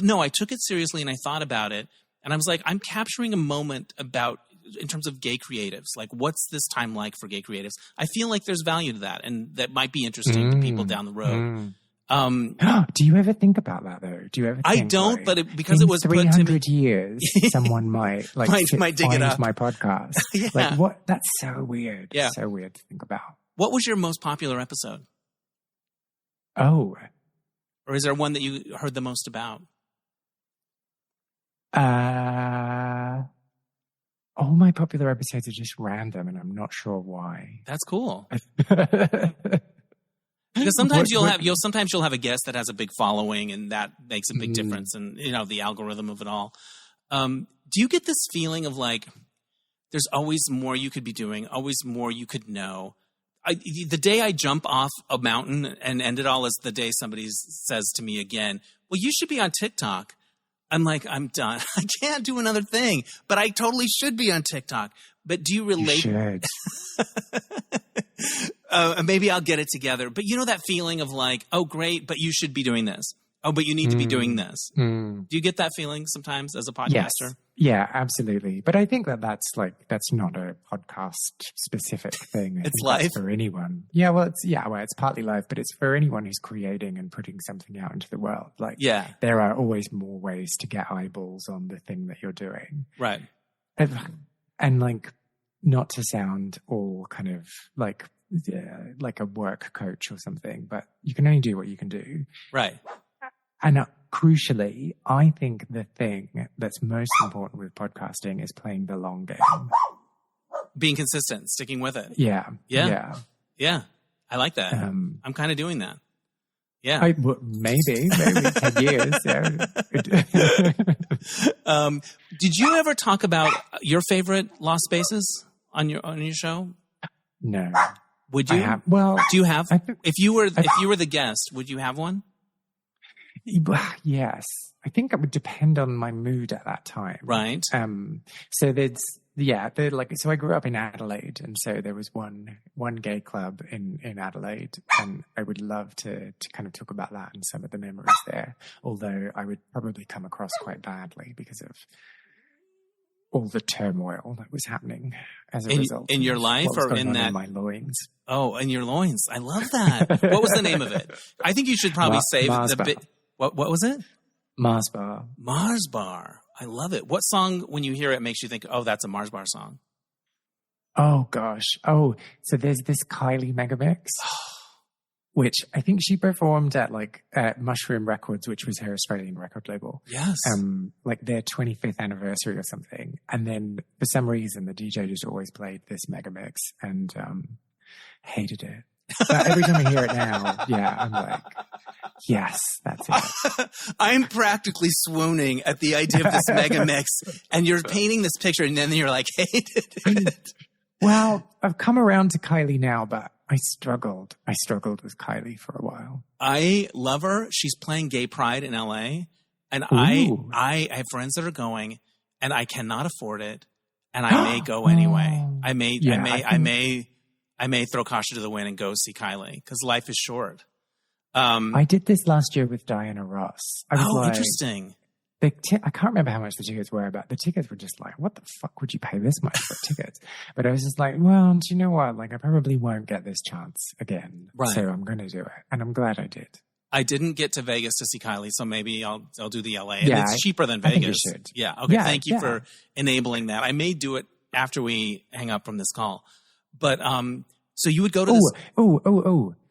no, I took it seriously and I thought about it. And I was like, I'm capturing a moment in terms of gay creatives. Like, what's this time like for gay creatives? I feel like there's value to that, and that might be interesting to people down the road. Do you ever think about that though? Do you ever? I don't, but because it was 300 years, someone might might dig it up. My podcast. Yeah. Like what? That's so weird. Yeah. So weird to think about. What was your most popular episode? Oh. Or is there one that you heard the most about? All my popular episodes are just random, and I'm not sure why. That's cool. Because sometimes you'll have a guest that has a big following, and that makes a big difference, and the algorithm of it all. Do you get this feeling of like there's always more you could be doing, always more you could know? The day I jump off a mountain and end it all is the day somebody says to me again, well, you should be on TikTok. I'm like, I'm done. I can't do another thing, but I totally should be on TikTok. But do you relate? You should. Maybe I'll get it together. But you know that feeling of like, oh, great, but you should be doing this. Oh, but you need to be doing this. Do you get that feeling sometimes as a podcaster? Yes. Yeah, absolutely. But I think that's not a podcast specific thing. It's life for anyone. Yeah, well, it's partly life, but it's for anyone who's creating and putting something out into the world. Like, there are always more ways to get eyeballs on the thing that you're doing. Right. And like, not to sound all kind of like a work coach or something, but you can only do what you can do. Right. And crucially, I think the thing that's most important with podcasting is playing the long game. Being consistent, sticking with it. Yeah. I like that. I'm kind of doing that. Yeah. Maybe 10 years. Yeah. Did you ever talk about your favorite Lost Spaces on your show? No. Would you? Do you have? If you were the guest, would you have one? Yes. I think it would depend on my mood at that time. Right. So so I grew up in Adelaide, and so there was one gay club in Adelaide, and I would love to kind of talk about that and some of the memories there, although I would probably come across quite badly because of all the turmoil that was happening as a result. In your life or in that? In my loins. Oh, in your loins. I love that. What was the name of it? I think you should probably save the bit. What was it? Mars Bar. Mars Bar. I love it. What song, when you hear it, makes you think, oh, that's a Mars Bar song? Oh, gosh. Oh, so there's this Kylie Megamix, which I think she performed at Mushroom Records, which was her Australian record label. Yes. Their 25th anniversary or something. And then for some reason, the DJ just always played this Megamix and hated it. But every time I hear it now, I'm like, yes, that's it. I'm practically swooning at the idea of this mega mix, and you're painting this picture, and then you're like, hated it. Well, I've come around to Kylie now, but I struggled with Kylie for a while. I love her. She's playing Gay Pride in LA, and I have friends that are going, and I cannot afford it, and I may go anyway. I may throw caution to the wind and go see Kylie because life is short. I did this last year with Diana Ross. Interesting. I can't remember how much the tickets were, but the tickets were just like, what the fuck would you pay this much for tickets? But I was just like, well, do you know what? Like, I probably won't get this chance again. Right. So I'm going to do it. And I'm glad I did. I didn't get to Vegas to see Kylie, so maybe I'll do the LA. Yeah, and it's cheaper than Vegas. I think you should. Yeah. Okay. Yeah, thank you for enabling that. I may do it after we hang up from this call. But so you would go to this.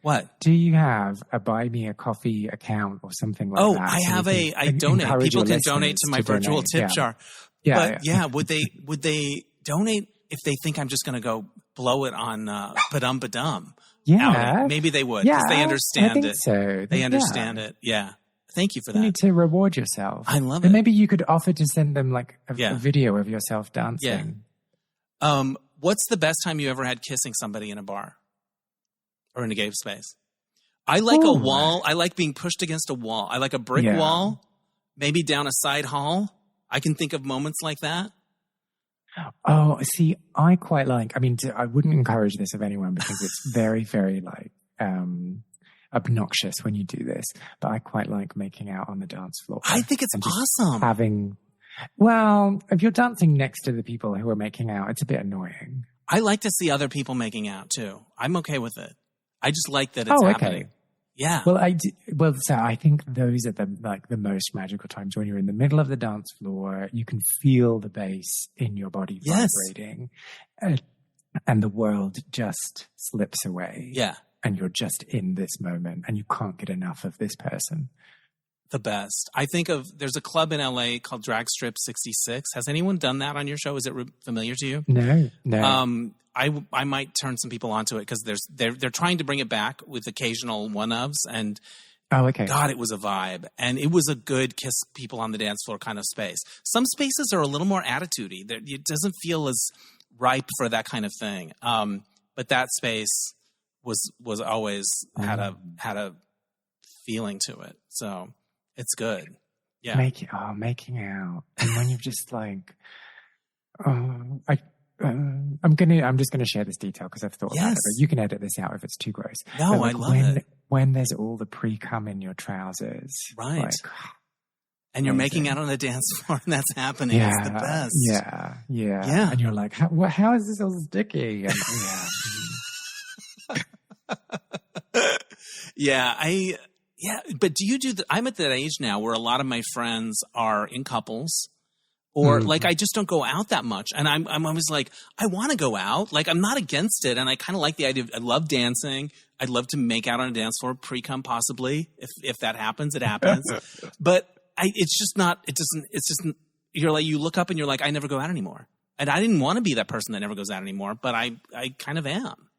What? Do you have a Buy Me a Coffee account or something like Oh, that? I So have you I can donate. encourage People your can donate to listeners my virtual donate. tip Yeah. jar. Yeah, But yeah, would they donate if they think I'm just going to go blow it on Badum? Yeah. Outing? Maybe they would because they I understand think it. so. They Yeah. understand it. Yeah. Thank you for You that. need to reward yourself. I love And it. maybe you could offer to send them like a Yeah. video of yourself dancing. What's the best time you ever had kissing somebody in a bar or in a gay space? I like a Ooh. wall. I like being pushed against a wall. I like a brick Yeah. wall, maybe down a side hall. I can think of moments like that. Oh, see, I quite like, I wouldn't encourage this of anyone because it's very, very like, obnoxious when you do this, but I quite like making out on the dance floor. I think it's and just awesome. If you're dancing next to the people who are making out, it's a bit annoying. I like to see other people making out too. I'm okay with it. I just like that it's happening. Yeah. Well, so I think those are the most magical times when you're in the middle of the dance floor. You can feel the bass in your body vibrating, and the world just slips away. Yeah. And you're just in this moment, and you can't get enough of this person. The best. I think there's a club in LA called Drag Strip 66. Has anyone done that on your show? Is it familiar to you? No. I might turn some people onto it because they're trying to bring it back with occasional one-ofs, and okay. God, it was a vibe, and it was a good kiss people on the dance floor kind of space. Some spaces are a little more attitude-y. It doesn't feel as ripe for that kind of thing. But that space was always had a feeling to it. So it's good. Yeah. Making out. And when you've just like, I'm just gonna share this detail because I've thought about it, but you can edit this out if it's too gross. No, like I love it. When there's all the pre-cum in your trousers. Right. Like, and you're making out on the dance floor and that's happening. Yeah, it's the best. Yeah. And you're like, how is this all sticky? And, but do you do I'm at that age now where a lot of my friends are in couples or like I just don't go out that much. And I'm always like, I want to go out. Like I'm not against it. And I kind of like the idea I love dancing. I'd love to make out on a dance floor, pre-cum possibly. If that happens, it happens. But it's just you're like, you look up and you're like, I never go out anymore. And I didn't want to be that person that never goes out anymore, but I kind of am.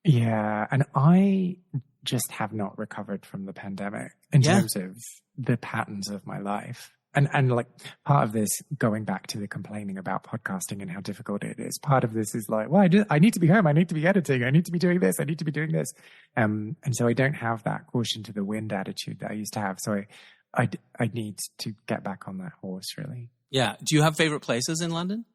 Yeah. And I just have not recovered from the pandemic in terms of the patterns of my life. And like part of this, going back to the complaining about podcasting and how difficult it is, part of this is like, well, I need to be home. I need to be editing. I need to be doing this. I need to be doing this. And so I don't have that caution to the wind attitude that I used to have. So I need to get back on that horse, really. Yeah. Do you have favorite places in London?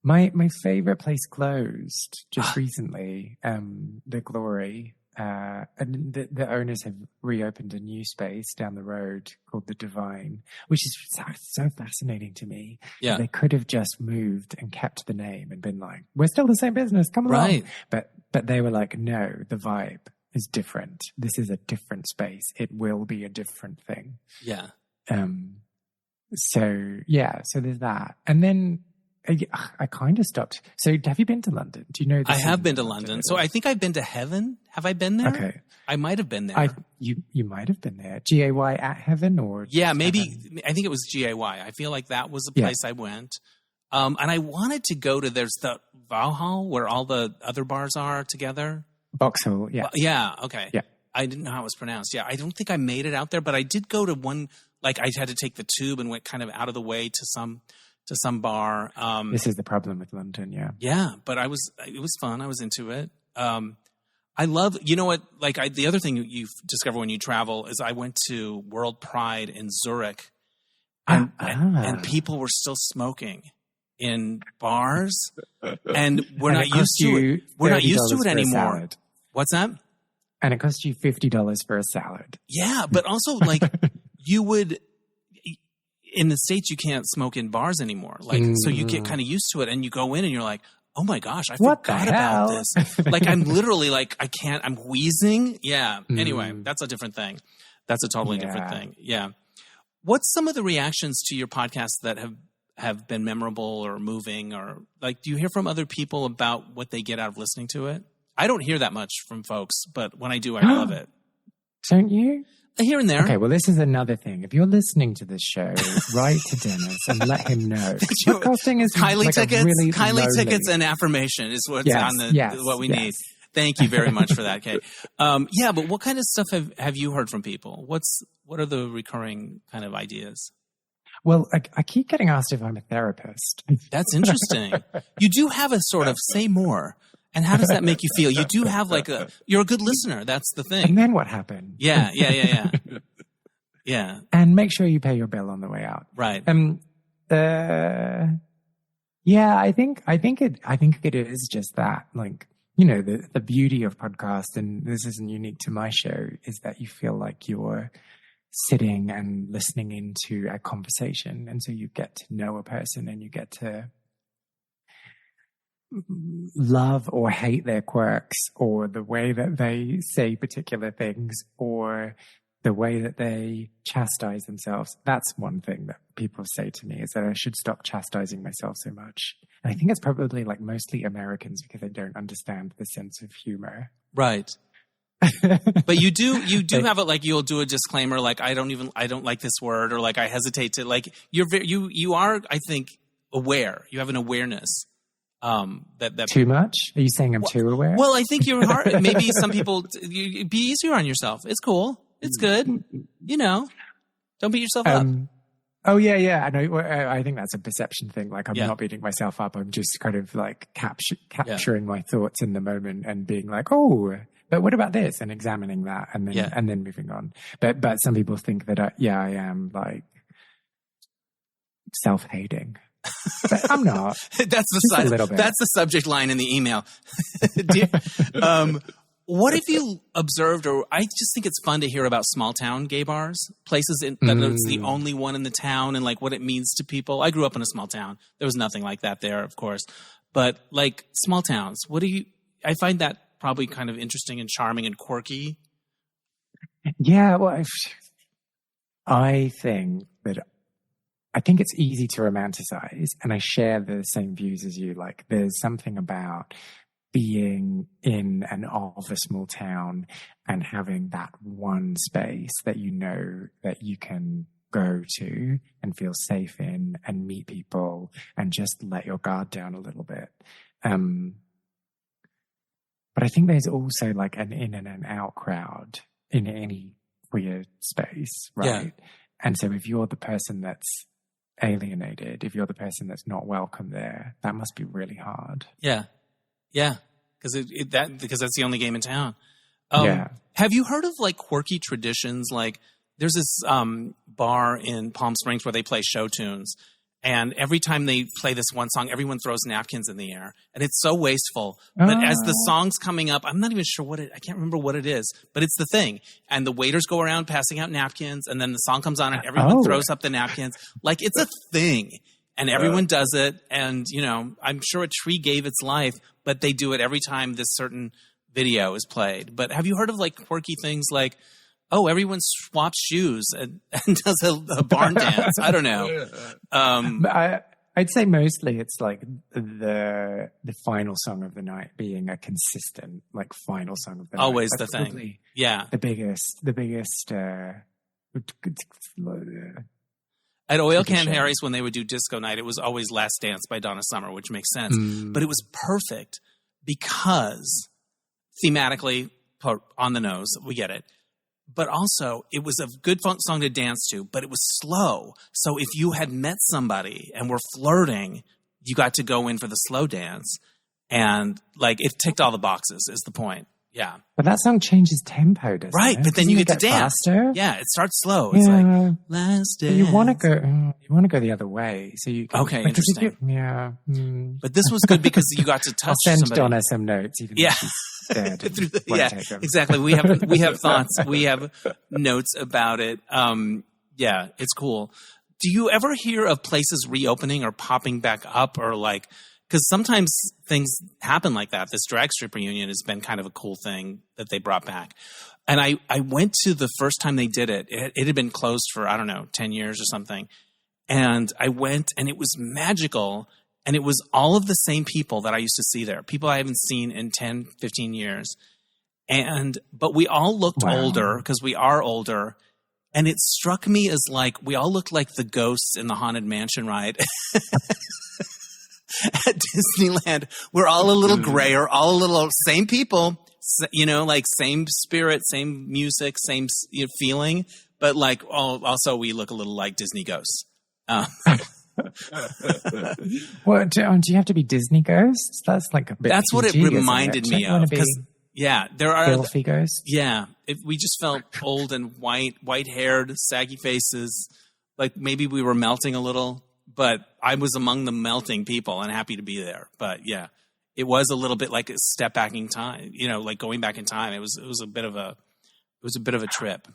My favorite place closed just recently, the Glory. And the owners have reopened a new space down the road called the Divine, which is so fascinating to me. Yeah. They could have just moved and kept the name and been like, we're still the same business, come along. Right. But they were like, no, the vibe is different. This is a different space. It will be a different thing. Yeah. So there's that. And then I kind of stopped. So have you been to London? Do you know? I have been to London. So I think I've been to Heaven. Have I been there? Okay. I might have been there. You might have been there. GAY at Heaven or? Yeah, maybe. Heaven? I think it was GAY. I feel like that was the place I went. And I wanted to go to, there's the Vauxhall where all the other bars are together. Vauxhall, yeah. Yeah, okay. Yeah. I didn't know how it was pronounced. Yeah, I don't think I made it out there, but I did go to one, like I had to take the tube and went kind of out of the way to some bar. This is the problem with London, yeah. Yeah, but it was fun. I was into it. I love, you know what, like the other thing you discover when you travel is I went to World Pride in Zurich and people were still smoking in bars and we're not used to it. We're not used to it anymore. What's that? And it cost you $50 for a salad. Yeah, but also like you would, in the States, you can't smoke in bars anymore. Like, so you get kind of used to it and you go in and you're like, oh my gosh, I forgot about this. Like, I'm literally like, I'm wheezing. Yeah. Anyway, that's a different thing. That's a totally different thing. Yeah. What's some of the reactions to your podcasts that have been memorable or moving or like, do you hear from other people about what they get out of listening to it? I don't hear that much from folks, but when I do, I love it. Don't you? Here and there. Okay, well, this is another thing. If you're listening to this show, write to Dennis and let him know. Podcasting is Kylie like tickets, really Kylie lonely. tickets, and affirmation is what's on the what we need. Yes. Thank you very much for that, Kate. Yeah, but what kind of stuff have you heard from people? What are the recurring kind of ideas? Well, I keep getting asked if I'm a therapist. That's interesting. You do have a sort of say more. And how does that make you feel? You do have you're a good listener. That's the thing. And then what happened? Yeah. Yeah. And make sure you pay your bill on the way out. Right. Yeah, I think it is just that. Like, you know, the beauty of podcast, and this isn't unique to my show, is that you feel like you're sitting and listening into a conversation. And so you get to know a person and you get to love or hate their quirks or the way that they say particular things or the way that they chastise themselves. That's one thing that people say to me, is that I should stop chastising myself so much. And I think it's probably like mostly Americans because they don't understand the sense of humor. Right. But you do have it, like, you'll do a disclaimer, like, I don't like this word, or like, I hesitate to, like, you are, I think, aware. You have an awareness. That too much? Are you saying I'm too aware? Well, I think you're hard. Maybe some people, be easier on yourself. It's cool. It's good. You know, don't beat yourself up. Oh yeah. I think that's a perception thing. Like, I'm not beating myself up. I'm just kind of like capturing my thoughts in the moment and being like, oh, but what about this? And examining that and then moving on. But some people think that I am like self-hating. But I'm not. That's the subject line in the email. What have you observed, or I just think it's fun to hear about small town gay bars, places that it's the only one in the town, and like what it means to people. I grew up in a small town. There was nothing like that there, of course. But like small towns, I find that probably kind of interesting and charming and quirky. Yeah, well, I think it's easy to romanticize, and I share the same views as you. Like, there's something about being in and of a small town and having that one space that you know that you can go to and feel safe in and meet people and just let your guard down a little bit. But I think there's also like an in and an out crowd in any queer space, right? Yeah. And so if you're the person that's alienated, if you're the person that's not welcome there, that must be really hard. Yeah. Because that's the only game in town. Yeah. Have you heard of like quirky traditions? Like, there's this bar in Palm Springs where they play show tunes, and every time they play this one song, everyone throws napkins in the air, and it's so wasteful. But as the song's coming up, I'm not even sure I can't remember what it is, but it's the thing. And the waiters go around passing out napkins, and then the song comes on, and everyone throws up the napkins. Like, it's a thing. And everyone does it. And, you know, I'm sure a tree gave its life, but they do it every time this certain video is played. But have you heard of like quirky things like, everyone swaps shoes and does a barn dance? I don't know. I'd say mostly it's like the final song of the night being a consistent, like, final song of the night. Always the thing. Yeah. The biggest at Oil Can Harry's, when they would do disco night, it was always Last Dance by Donna Summer, which makes sense. But it was perfect because thematically, on the nose, we get it. But also, it was a good fun song to dance to, but it was slow. So if you had met somebody and were flirting, you got to go in for the slow dance. And like, it ticked all the boxes is the point. Yeah. But that song changes tempo, doesn't it? Right, but then you get to dance. Faster? Yeah, it starts slow. It's like, last dance. You want to go the other way. So you can, okay, interesting. But this was good because you got to touch I'll send somebody. Donna some notes. Even yeah. Dead Exactly. We have thoughts. We have notes about it. Yeah, it's cool. Do you ever hear of places reopening or popping back up, or like, because sometimes things happen like that. This drag strip reunion has been kind of a cool thing that they brought back. And I went to the first time they did it. It had been closed for, 10 years or something. And I went, and it was magical. And it was all of the same people that I used to see there, people I haven't seen in 10, 15 years. But we all looked older because we are older. And it struck me as like, we all looked like the ghosts in the Haunted Mansion ride at Disneyland. We're all a little grayer, all a little, same people, you know, like same spirit, same music, same feeling. But like, also we look a little like Disney ghosts. Well, do you have to be Disney ghosts? That's like a bit. That's what it reminded me of. Yeah, there are filthy ghosts. Yeah, we just felt old and white-haired, saggy faces. Like maybe we were melting a little, but I was among the melting people and happy to be there. But yeah, it was a little bit like a step back in time. You know, like going back in time. It was a bit of a trip.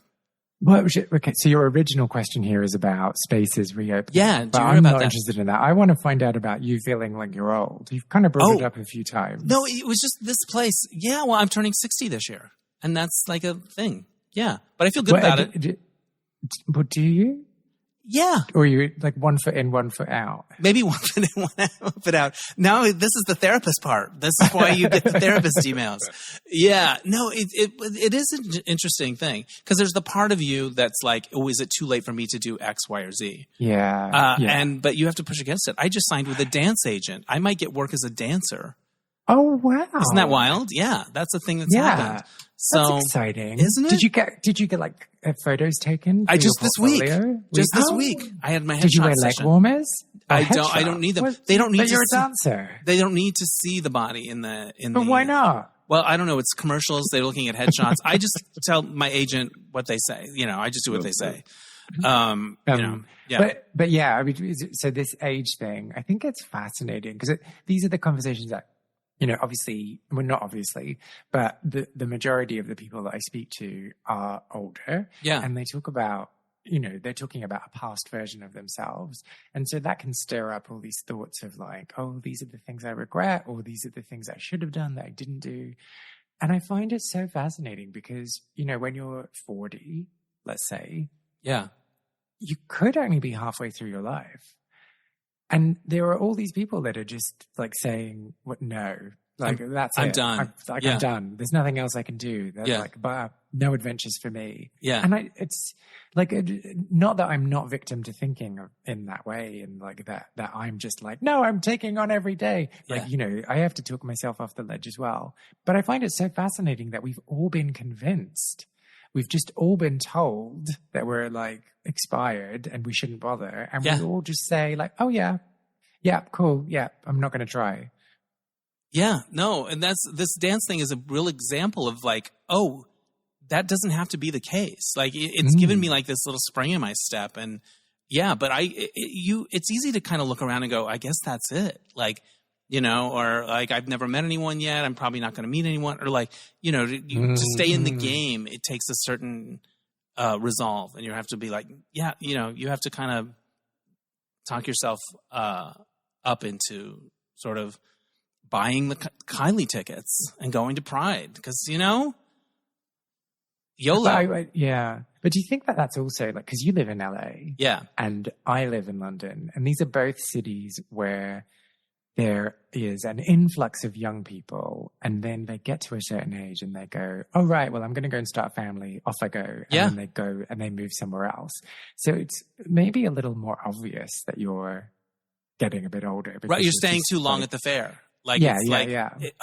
Well, okay, so your original question here is about spaces reopening. Yeah, but I'm not interested in that. I want to find out about you feeling like you're old. You've kind of brought it up a few times. No, it was just this place. Yeah, well, I'm turning 60 this year, and that's like a thing. Yeah, but I feel good about it. But do you? Yeah. Or you like 1 foot in, 1 foot out? Maybe 1 foot in, 1 foot out. Now this is the therapist part. This is why you get the therapist emails. Yeah. No, it is an interesting thing because there's the part of you that's like, oh, is it too late for me to do X, Y, or Z? Yeah. But you have to push against it. I just signed with a dance agent. I might get work as a dancer. Oh, wow. Isn't that wild? Yeah. That's the thing that's happened. So that's exciting. Isn't it? Did you get like photos taken? This week. This week. I had my headshot. Did you wear leg warmers? I don't need them. What? They don't need but you're a dancer. They don't need to see the body in the But why not? Well, I don't know. It's commercials. They're looking at headshots. I just tell my agent what they say. You know, I just do what they say. You know, yeah. But yeah, I mean, so this age thing, I think it's fascinating because these are the conversations that, you know, obviously, well, not obviously, but the majority of the people that I speak to are older. Yeah. And they talk about, you know, they're talking about a past version of themselves. And so that can stir up all these thoughts of like, oh, these are the things I regret, or these are the things I should have done that I didn't do. And I find it so fascinating because, you know, when you're 40, let's say, yeah, you could only be halfway through your life. And there are all these people that are just like saying, "What? No, like that's it. I'm done. I'm done. There's nothing else I can do. They're like, but no adventures for me." Yeah, and it's like not that I'm not victim to thinking in that way, and like that I'm just like, no, I'm taking on every day. Like, you know, I have to talk myself off the ledge as well. But I find it so fascinating that we've all been convinced. We've just all been told that we're like expired and we shouldn't bother. And we all just say like, oh yeah, cool. Yeah, I'm not going to try. Yeah, no. And this dance thing is a real example of like, oh, that doesn't have to be the case. Like it's given me like this little spring in my step. And yeah, but it's easy to kind of look around and go, I guess that's it. Like, you know, or like, I've never met anyone yet. I'm probably not going to meet anyone. Or like, you know, to stay in the game, it takes a certain resolve. And you have to be like, yeah, you know, you have to kind of talk yourself up into sort of buying the Kylie tickets and going to Pride. Because, you know, YOLO. Yeah. But do you think that that's also like, because you live in LA. Yeah. And I live in London. And these are both cities where there is an influx of young people, and then they get to a certain age and they go, oh, right, well, I'm going to go and start a family. Off I go. And then they go and they move somewhere else. So it's maybe a little more obvious that you're getting a bit older. Right. You're staying too long at the fair. Like, yeah.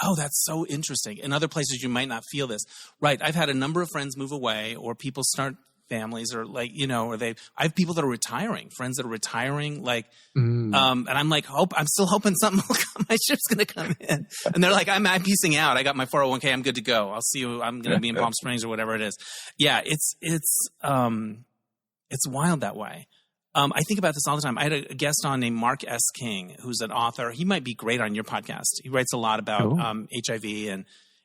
Oh, that's so interesting. In other places, you might not feel this. Right. I've had a number of friends move away, or people start families, or like, you know, or I have people that are retiring, friends that are retiring, like, and I'm like, I'm still hoping something will come. My ship's going to come in. And they're like, I'm piecing out. I got my 401k. I'm good to go. I'll see you. I'm going to be in Palm Springs or whatever it is. Yeah. It's wild that way. I think about this all the time. I had a guest on named Mark S. King, who's an author. He might be great on your podcast. He writes a lot about HIV. And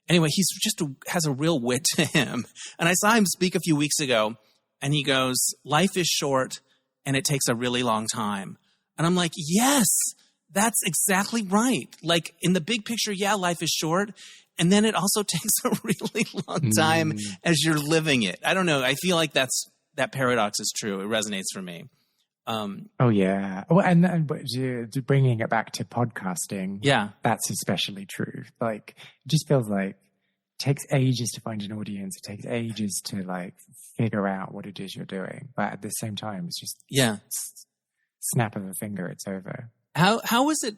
anyway, he's just has a real wit to him. And I saw him speak a few weeks ago, and he goes, life is short and it takes a really long time. And I'm like, yes, that's exactly right. Like in the big picture, yeah, life is short. And then it also takes a really long time as you're living it. I don't know. I feel like that paradox is true. It resonates for me. Oh yeah. Well, and but bringing it back to podcasting, Yeah. that's especially true. Like, it just feels like it takes ages to find an audience. It takes ages to like figure out what it is you're doing. But at the same time, it's just snap of a finger, it's over. How has it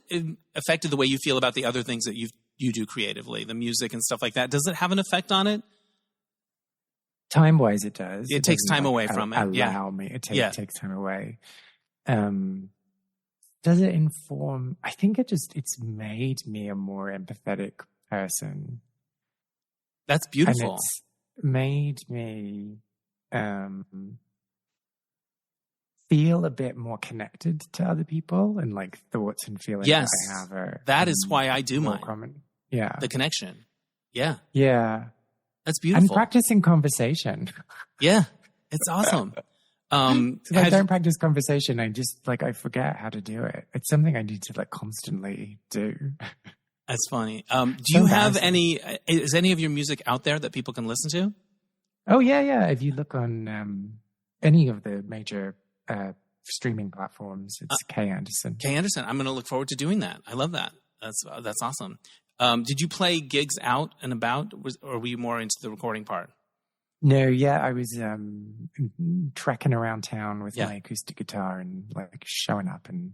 affected the way you feel about the other things that you do creatively, the music and stuff like that? Does it have an effect on it? Time-wise, it does. It takes time away from it. Allow me. It takes time away. Does it inform? I think it's made me a more empathetic person. That's beautiful. And it's made me feel a bit more connected to other people, and like thoughts and feelings that I have are. That is why I do mine. Common. Yeah. The connection. Yeah. Yeah. That's beautiful. And practicing conversation. Yeah. It's awesome. So if I don't practice conversation, I forget how to do it. It's something I need to like constantly do. That's funny. Do you have is any of your music out there that people can listen to? Oh yeah. If you look on any of the major streaming platforms, it's Kay Anderson. Kay Anderson. I'm going to look forward to doing that. I love that. That's awesome. Did you play gigs out and about, or were you more into the recording part? No, yeah, I was trekking around town with my acoustic guitar and like showing up and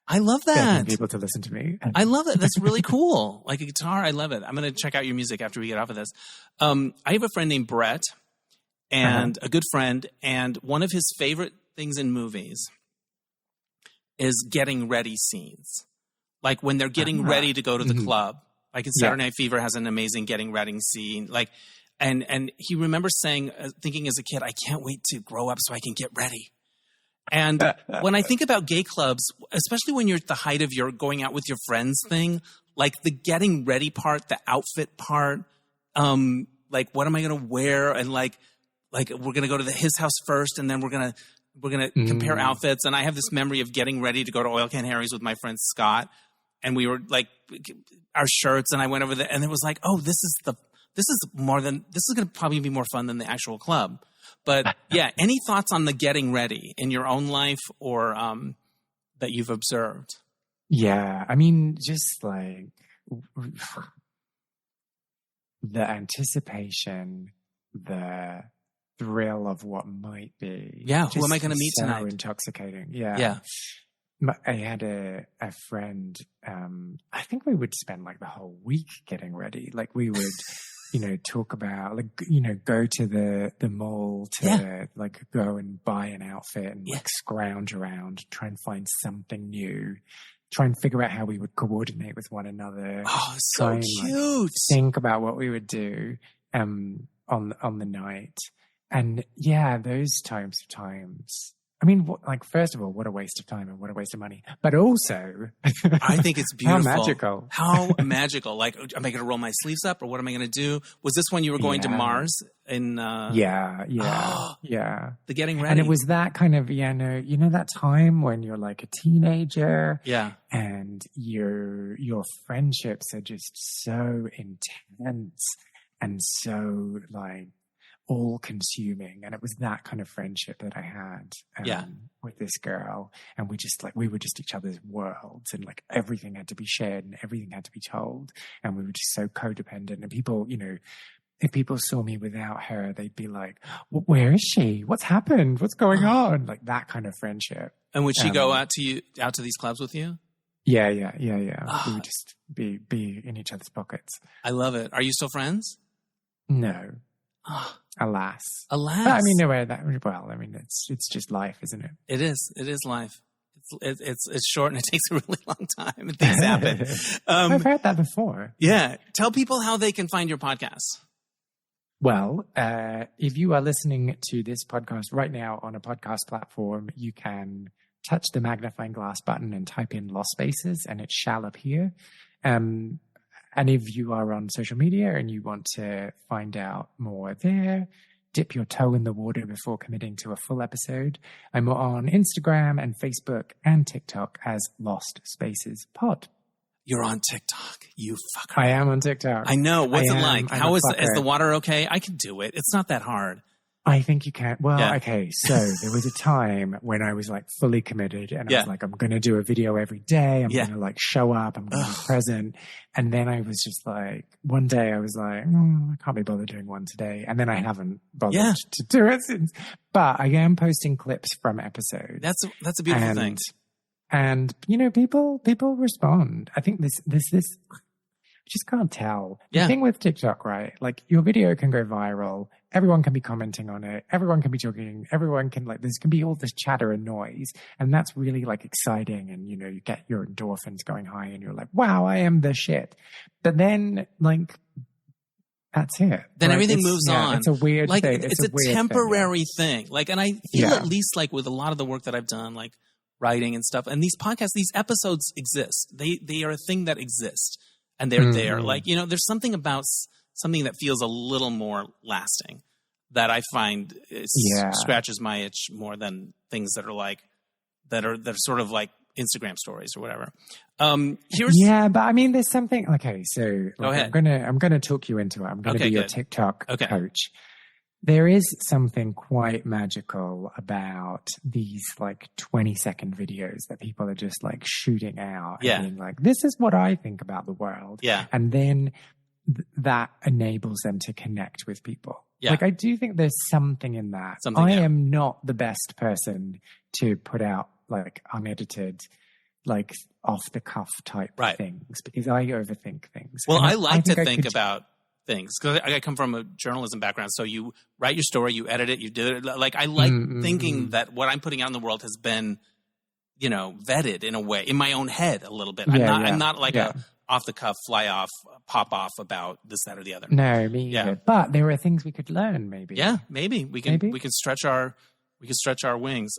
I love that. begging people to listen to me. I love it. That's really cool. Like a guitar, I love it. I'm going to check out your music after we get off of this. I have a friend named Brett, and a good friend, and one of his favorite things in movies is getting ready scenes. Like when they're getting ready to go to the club. Like in Saturday Night Fever has an amazing getting ready scene. Like, and he remembers thinking as a kid, I can't wait to grow up so I can get ready. And when I think about gay clubs, especially when you're at the height of your going out with your friends thing, like the getting ready part, the outfit part, like what am I going to wear? And like we're going to go to his house first, and then we're going to compare outfits. And I have this memory of getting ready to go to Oil Can Harry's with my friend Scott. And we were like our shirts, and I went over there, and it was like, oh, this is going to probably be more fun than the actual club. But yeah, any thoughts on the getting ready in your own life or that you've observed? Yeah, I mean, just like the anticipation, the thrill of what might be. Yeah, who am I going to meet tonight? So intoxicating. Yeah. Yeah. I had a friend, I think we would spend like the whole week getting ready. Like we would, talk about go to the mall to like go and buy an outfit and like scrounge around, try and find something new, try and figure out how we would coordinate with one another. Oh, so cute. Think about what we would do, on the night. And yeah, those times. I mean, first of all, what a waste of time and what a waste of money. But also, I think it's beautiful. How magical. How magical. Like, am I going to roll my sleeves up or what am I going to do? Was this when you were going to Mars? Yeah. The getting ready. And it was that kind of, that time when you're like a teenager. Yeah. And your friendships are just so intense and so like, all consuming. And it was that kind of friendship that I had with this girl. And we were just each other's worlds, and like everything had to be shared and everything had to be told. And we were just so codependent. And people, if people saw me without her, they'd be like, where is she? What's happened? What's going on? Like that kind of friendship. And would she go out to these clubs with you? Yeah. We would just be in each other's pockets. I love it. Are you still friends? No. Alas. But, I mean, it's just life, isn't it? It is life. It's short and it takes a really long time and things happen. I've heard that before. Yeah. Tell people how they can find your podcast. Well, if you are listening to this podcast right now on a podcast platform, you can touch the magnifying glass button and type in Lost Spaces and it shall appear. And if you are on social media and you want to find out more there, dip your toe in the water before committing to a full episode. I'm on Instagram and Facebook and TikTok as Lost Spaces Pod. You're on TikTok, you fucker. I am on TikTok. I know. What's it like? How is the water okay? I can do it. It's not that hard. I think you can. Well, Yeah. okay. So there was a time when I was like fully committed and I Yeah. was like, I'm going to do a video every day. I'm Yeah. going to like show up. I'm going to be present. And then I was just like, one day I was like, I can't be bothered doing one today. And then I haven't bothered Yeah. to do it since. But I am posting clips from episodes. That's a beautiful thing. And, you know, people respond. I think this, I just can't tell. Yeah. The thing with TikTok, right? Like your video can go viral. Everyone can be commenting on it. Everyone can be talking. Everyone can like, there's can be all this chatter and noise. And that's really like exciting. And, you know, you get your endorphins going high and you're like, wow, I am the shit. But then like, that's it. Then right? everything It's- moves yeah, on. It's a weird Like thing. it's a weird temporary thing. Like, and I feel Yeah. at least like with a lot of the work that I've done, like writing and stuff, and these podcasts, these episodes exist. They are a thing that exists, and they're there. Like, you know, there's something about something that feels a little more lasting that I find scratches my itch more than things that are like that are sort of like Instagram stories or whatever. Yeah, but I mean, there's something. Okay, so Go ahead. I'm gonna talk you into it. I'm gonna Okay, be your good. TikTok Okay. coach. There is something quite magical about these like 20-second videos that people are just like shooting out Yeah. and being like, this is what I think about the world. Yeah. And then that enables them to connect with people. Yeah. Like, I do think there's something in that. Something, I yeah. am not the best person to put out like unedited, like off the cuff type Right. things because I overthink things. Well, And I like to I think could- about things because I come from a journalism background. So you write your story, you edit it, you do it. Like I like thinking that what I'm putting out in the world has been, you know, vetted in a way in my own head a little bit. I'm not like a off the cuff, fly off, pop off about this, that, or the other. No, me Yeah. either. But there are things we could learn, maybe. Yeah, maybe we can stretch our wings.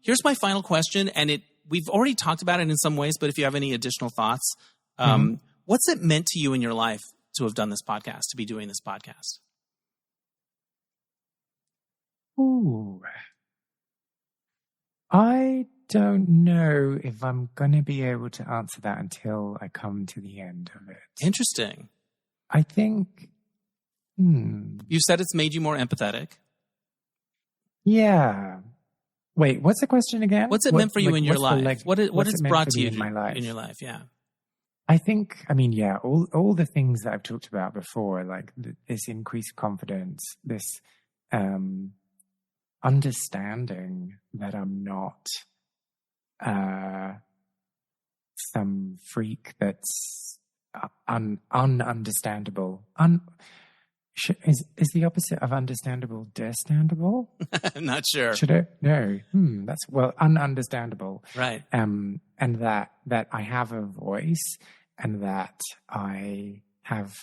Here's my final question, and we've already talked about it in some ways, but if you have any additional thoughts, what's it meant to you in your life to have done this podcast, to be doing this podcast? Ooh. I don't know if I'm going to be able to answer that until I come to the end of it. Interesting. I think, You said it's made you more empathetic. yeah. Wait, what's the question again? What's it meant for you in your life? What what's it's it meant brought for to me you in my life? in your life? Yeah. I think, I mean, yeah, all the things that I've talked about before, like this increased confidence, this understanding that I'm not some freak that's ununderstandable. Is the opposite of understandable understandable? I'm not sure. Should it? No. That's ununderstandable. Right. And that I have a voice and that I have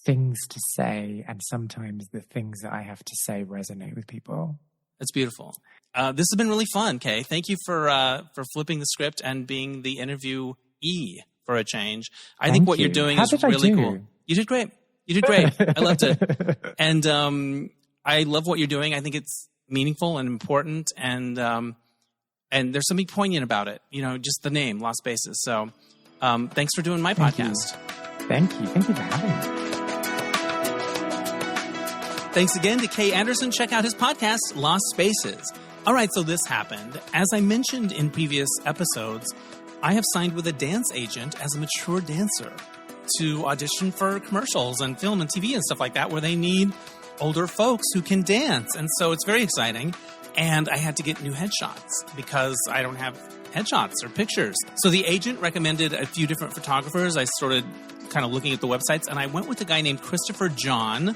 things to say, and sometimes the things that I have to say resonate with people. That's beautiful. This has been really fun, Kay. Thank you for flipping the script and being the interviewee for a change. I think what you're doing is really cool. You did great. You did great. I loved it. And I love what you're doing. I think it's meaningful and important, and there's something poignant about it. You know, just the name, Lost Spaces. So thanks for doing my podcast. Thank you. Thank you for having me. Thanks again to Kay Anderson. Check out his podcast, Lost Spaces. All right, so this happened. As I mentioned in previous episodes, I have signed with a dance agent as a mature dancer to audition for commercials and film and TV and stuff like that where they need older folks who can dance. And so it's very exciting. And I had to get new headshots because I don't have headshots or pictures. So the agent recommended a few different photographers. I started kind of looking at the websites, and I went with a guy named Christopher John.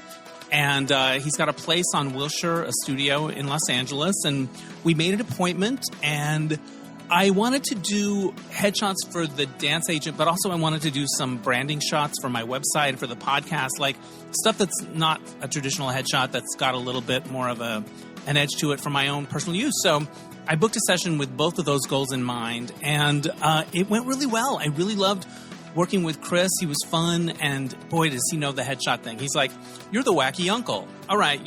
And he's got a place on Wilshire, a studio in Los Angeles. And we made an appointment, and I wanted to do headshots for the dance agent, but also I wanted to do some branding shots for my website, for the podcast, like stuff that's not a traditional headshot, that's got a little bit more of an edge to it for my own personal use. So I booked a session with both of those goals in mind, and it went really well. I really loved working with Chris. He was fun, and boy, does he know the headshot thing. He's like, you're the wacky uncle. All right,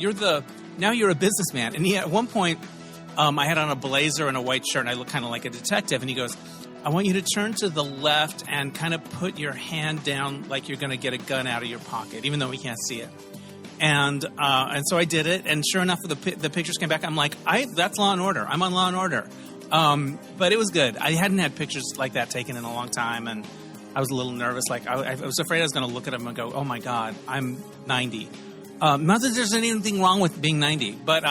now you're a businessman. And at one point, I had on a blazer and a white shirt, and I looked kind of like a detective. And he goes, I want you to turn to the left and kind of put your hand down like you're going to get a gun out of your pocket, even though we can't see it. And so I did it, and sure enough, the pictures came back. I'm like, that's Law and Order. I'm on Law and Order. But it was good. I hadn't had pictures like that taken in a long time, and I was a little nervous. Like I was afraid I was going to look at them and go, "Oh my God, I'm 90." Not that there's anything wrong with being 90, but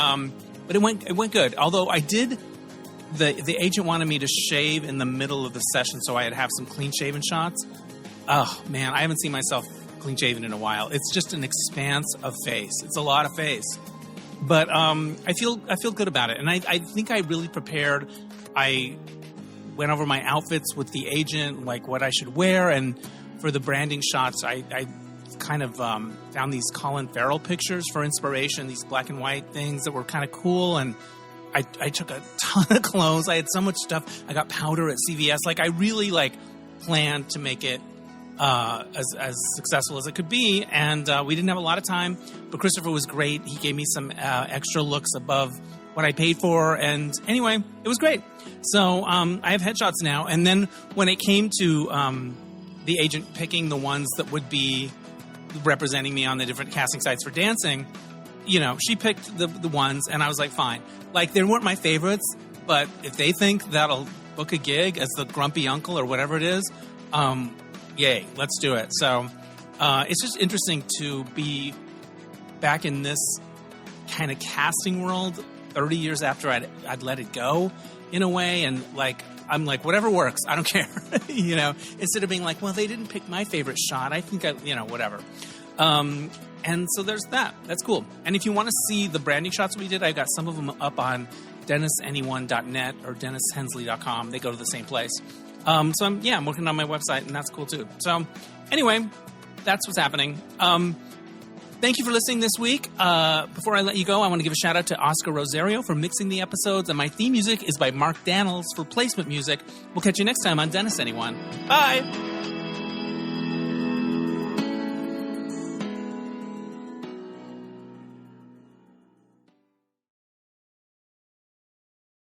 it went good. Although I did, the agent wanted me to shave in the middle of the session, so I'd have some clean shaven shots. Oh man, I haven't seen myself clean shaven in a while. It's just an expanse of face. It's a lot of face, but I feel good about it, and I think I really prepared. I went over my outfits with the agent, like what I should wear, and for the branding shots, I kind of found these Colin Farrell pictures for inspiration, these black and white things that were kind of cool, and I took a ton of clothes. I had so much stuff. I got powder at CVS. Like I really planned to make it as successful as it could be, and we didn't have a lot of time, but Christopher was great. He gave me some extra looks above what I paid for, and anyway, it was great. So I have headshots now, and then when it came to the agent picking the ones that would be representing me on the different casting sites for dancing, she picked the ones, and I was like, fine. Like, they weren't my favorites, but if they think that'll book a gig as the grumpy uncle or whatever it is, yay, let's do it. So it's just interesting to be back in this kind of casting world 30 years after I'd let it go in a way. And I'm like, whatever works, I don't care, instead of being like, well, they didn't pick my favorite shot. I think whatever. And so there's that. That's cool. And if you want to see the branding shots we did, I've got some of them up on DennisAnyone.net or DennisHensley.com. They go to the same place. So I'm working on my website, and that's cool too. So anyway, that's what's happening. Thank you for listening this week. Before I let you go, I want to give a shout out to Oscar Rosario for mixing the episodes, and my theme music is by Mark Daniels for placement music. We'll catch you next time on Dennis Anyone. Bye!